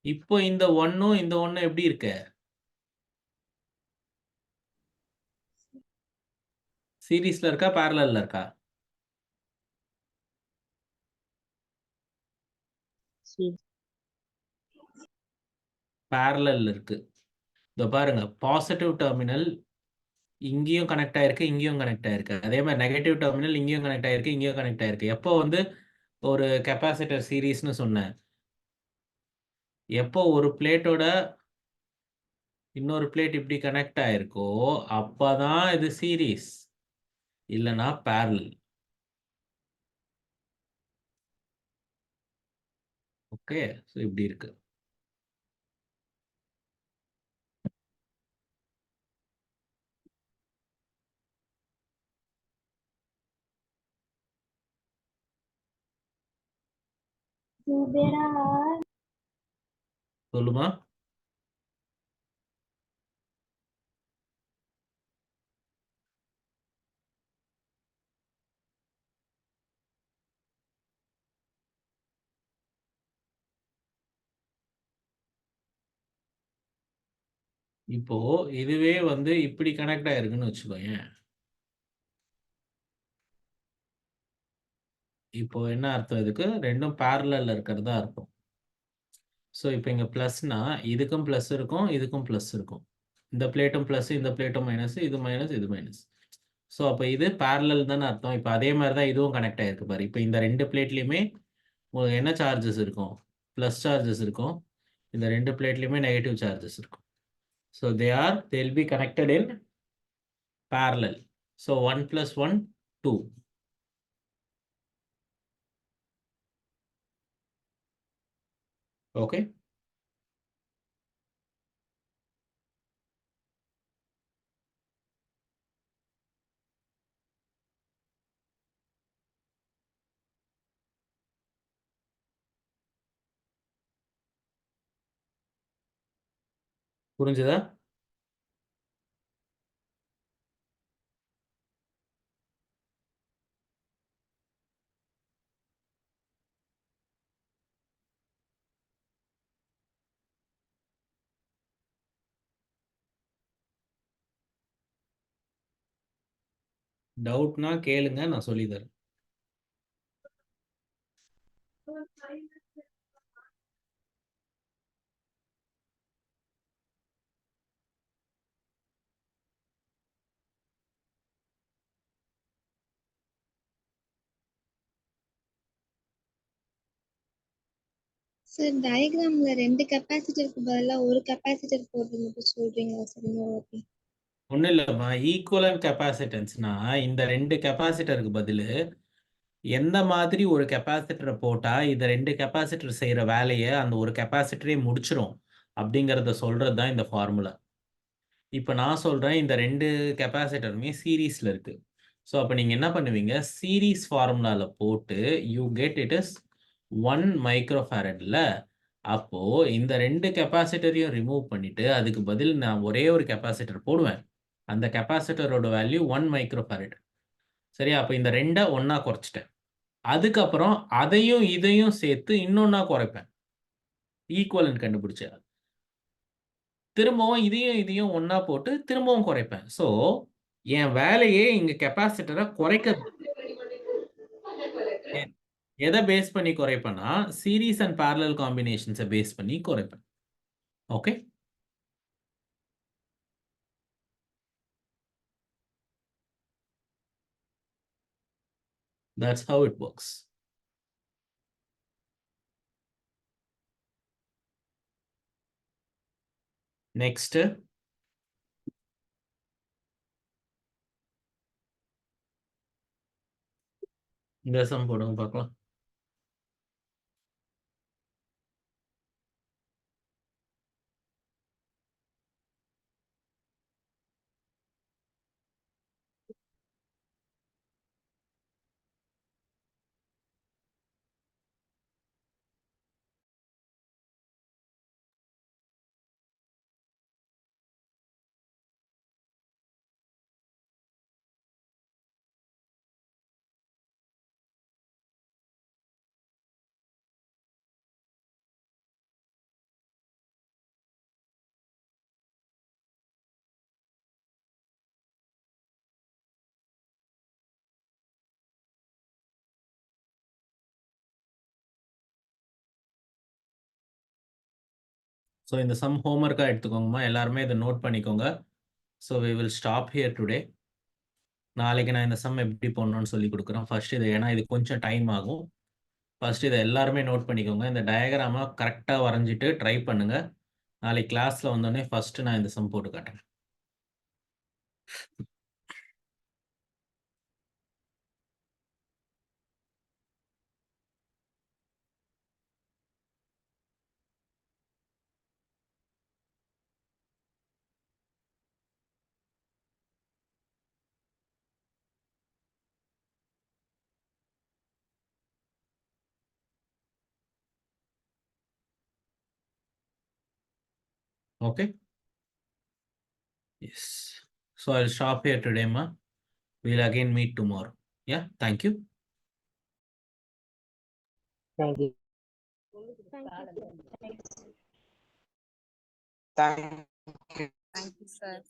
இப்போ இந்த 1ம் இந்த 1ம் எப்படி இருக்கு? சீரீஸ்ல இருக்கா? பேரலல்ல இருக்கா? பேரலல்ல இருக்கு. இதோ பாருங்க, பாசிட்டிவ் டெர்மினல் இங்கேயும் கனெக்ட் ஆயிருக்கு, இங்கேயும் கனெக்ட் ஆயிருக்கு. அதே மாதிரி நெகட்டிவ் டெர்மினல் இங்கேயும் கனெக்ட் ஆயிருக்கு, இங்கேயும் கனெக்ட் ஆயிருக்கு. எப்போ வந்து ஒரு கெப்பாசிட்டர் சீரிஸ்னு சொன்னேன். எப்போ ஒரு பிளேட்டோட இன்னொரு பிளேட் இப்படி கனெக்ட் ஆயிருக்கோ அப்பதான் இது சீரிஸ், இல்லைன்னா பேரலல். ஓகே, ஸோ இப்படி இருக்கு. So there are சொல்லுமா. இப்போ இதுவே வந்து இப்படி கனெக்ட் ஆயிருக்குன்னு வச்சுக்கோயேன். இப்போ என்ன அர்த்தம், இதுக்கு ரெண்டும் பேரலல்ல இருக்கிறதா அர்த்தம். ஸோ இப்போ இங்கே ப்ளஸ்னா இதுக்கும் ப்ளஸ் இருக்கும், இதுக்கும் ப்ளஸ் இருக்கும். இந்த பிளேட்டும் ப்ளஸ், இந்த பிளேட்டும் மைனஸ், இது மைனஸ், இது மைனஸ். ஸோ அப்போ இது பேரலல் தானே அர்த்தம். இப்போ அதே மாதிரி தான் இதுவும் கனெக்ட் ஆயிருக்கு பாரு. இப்போ இந்த ரெண்டு பிளேட்லேயுமே உங்களுக்கு என்ன சார்ஜஸ் இருக்கும், ப்ளஸ் சார்ஜஸ் இருக்கும். இந்த ரெண்டு பிளேட்லேயுமே நெகட்டிவ் சார்ஜஸ் இருக்கும். So they'll be connected in parallel. So 1 plus 1, 2. Okay. புரிஞ்சுதா? டவுட்னா கேளுங்க, நான் சொல்லி தரேன். சார் டயக்ராம்ல 2 கெப்பாசிட்டருக்கு பதிலா ஒரு கெப்பாசிட்டர் போட்டு மட்டும் சொல்றீங்களா சார் இன்னொரு வாட்டி? ஒன்றும் இல்லைம்மா, ஈக்குவலன்ட் கெப்பாசிட்டன்ஸ்னா இந்த ரெண்டு கெப்பாசிட்டருக்கு பதில் எந்த மாதிரி ஒரு கெப்பாசிட்டரை போட்டால் இந்த ரெண்டு கெப்பாசிட்டர் செய்கிற வேலையை அந்த ஒரு கெப்பாசிட்டரே முடிச்சிடும் அப்படிங்கிறத சொல்கிறது தான் இந்த ஃபார்முலா. இப்போ நான் சொல்கிறேன், இந்த ரெண்டு கெப்பாசிட்டருமே சீரீஸில் இருக்குது. ஸோ அப்போ நீங்கள் என்ன பண்ணுவீங்க, சீரீஸ் ஃபார்முலாவில் போட்டு யூ கெட் இட் இஸ் 1 மைக்ரோஃபாரட்ல. அப்போது இந்த ரெண்டு கெப்பாசிட்டரையும் ரிமூவ் பண்ணிவிட்டு அதுக்கு பதில் நான் ஒரே ஒரு கெப்பாசிட்டர் போடுவேன். அந்த கெப்பாசிட்டரோட வேல்யூ 1 மைக்ரோஃபாரட். சரியா? அப்போ இந்த ரெண்டை ஒன்றா குறைச்சிட்டேன். அதுக்கப்புறம் அதையும் இதையும் சேர்த்து இன்னொன்னா குறைப்பேன், ஈக்குவலன்ட் கண்டுபிடிச்சேன். திரும்பவும் இதையும் இதையும் ஒன்றா போட்டு திரும்பவும் குறைப்பேன். ஸோ என் வேலையே இங்கே கெப்பாசிட்டரை குறைக்க. எதை பேஸ் பண்ணி குறைப்பேன்னா சீரீஸ் அண்ட் பேரலல் காம்பினேஷன்ஸை பேஸ் பண்ணி குறைப்பேன். Okay, that's how it works. Next, இந்த சம் போடுங்க பார்க்கலாம். ஸோ இந்த சம் ஹோம்ஒர்க்காக எடுத்துக்கோங்கம்மா, எல்லாருமே இதை நோட் பண்ணிக்கோங்க. So we will stop here today. நாளைக்கு நான் இந்த சம் எப்படி பண்ணணும்னு சொல்லி கொடுக்குறேன் ஃபர்ஸ்ட் இது, ஏன்னா இது கொஞ்சம் டைம் ஆகும். ஃபர்ஸ்ட் இதை எல்லாருமே நோட் பண்ணிக்கோங்க. இந்த டயக்ராமை கரெக்டாக வரைஞ்சிட்டு ட்ரை பண்ணுங்க. நாளைக்கு கிளாஸில் வந்தோடனே ஃபர்ஸ்ட் நான் இந்த சம் போட்டு காட்டுறேன். Okay. Yes. So I'll stop here today, ma. We'll again meet tomorrow. Yeah. Thank you. Thank you. Thank you, sir.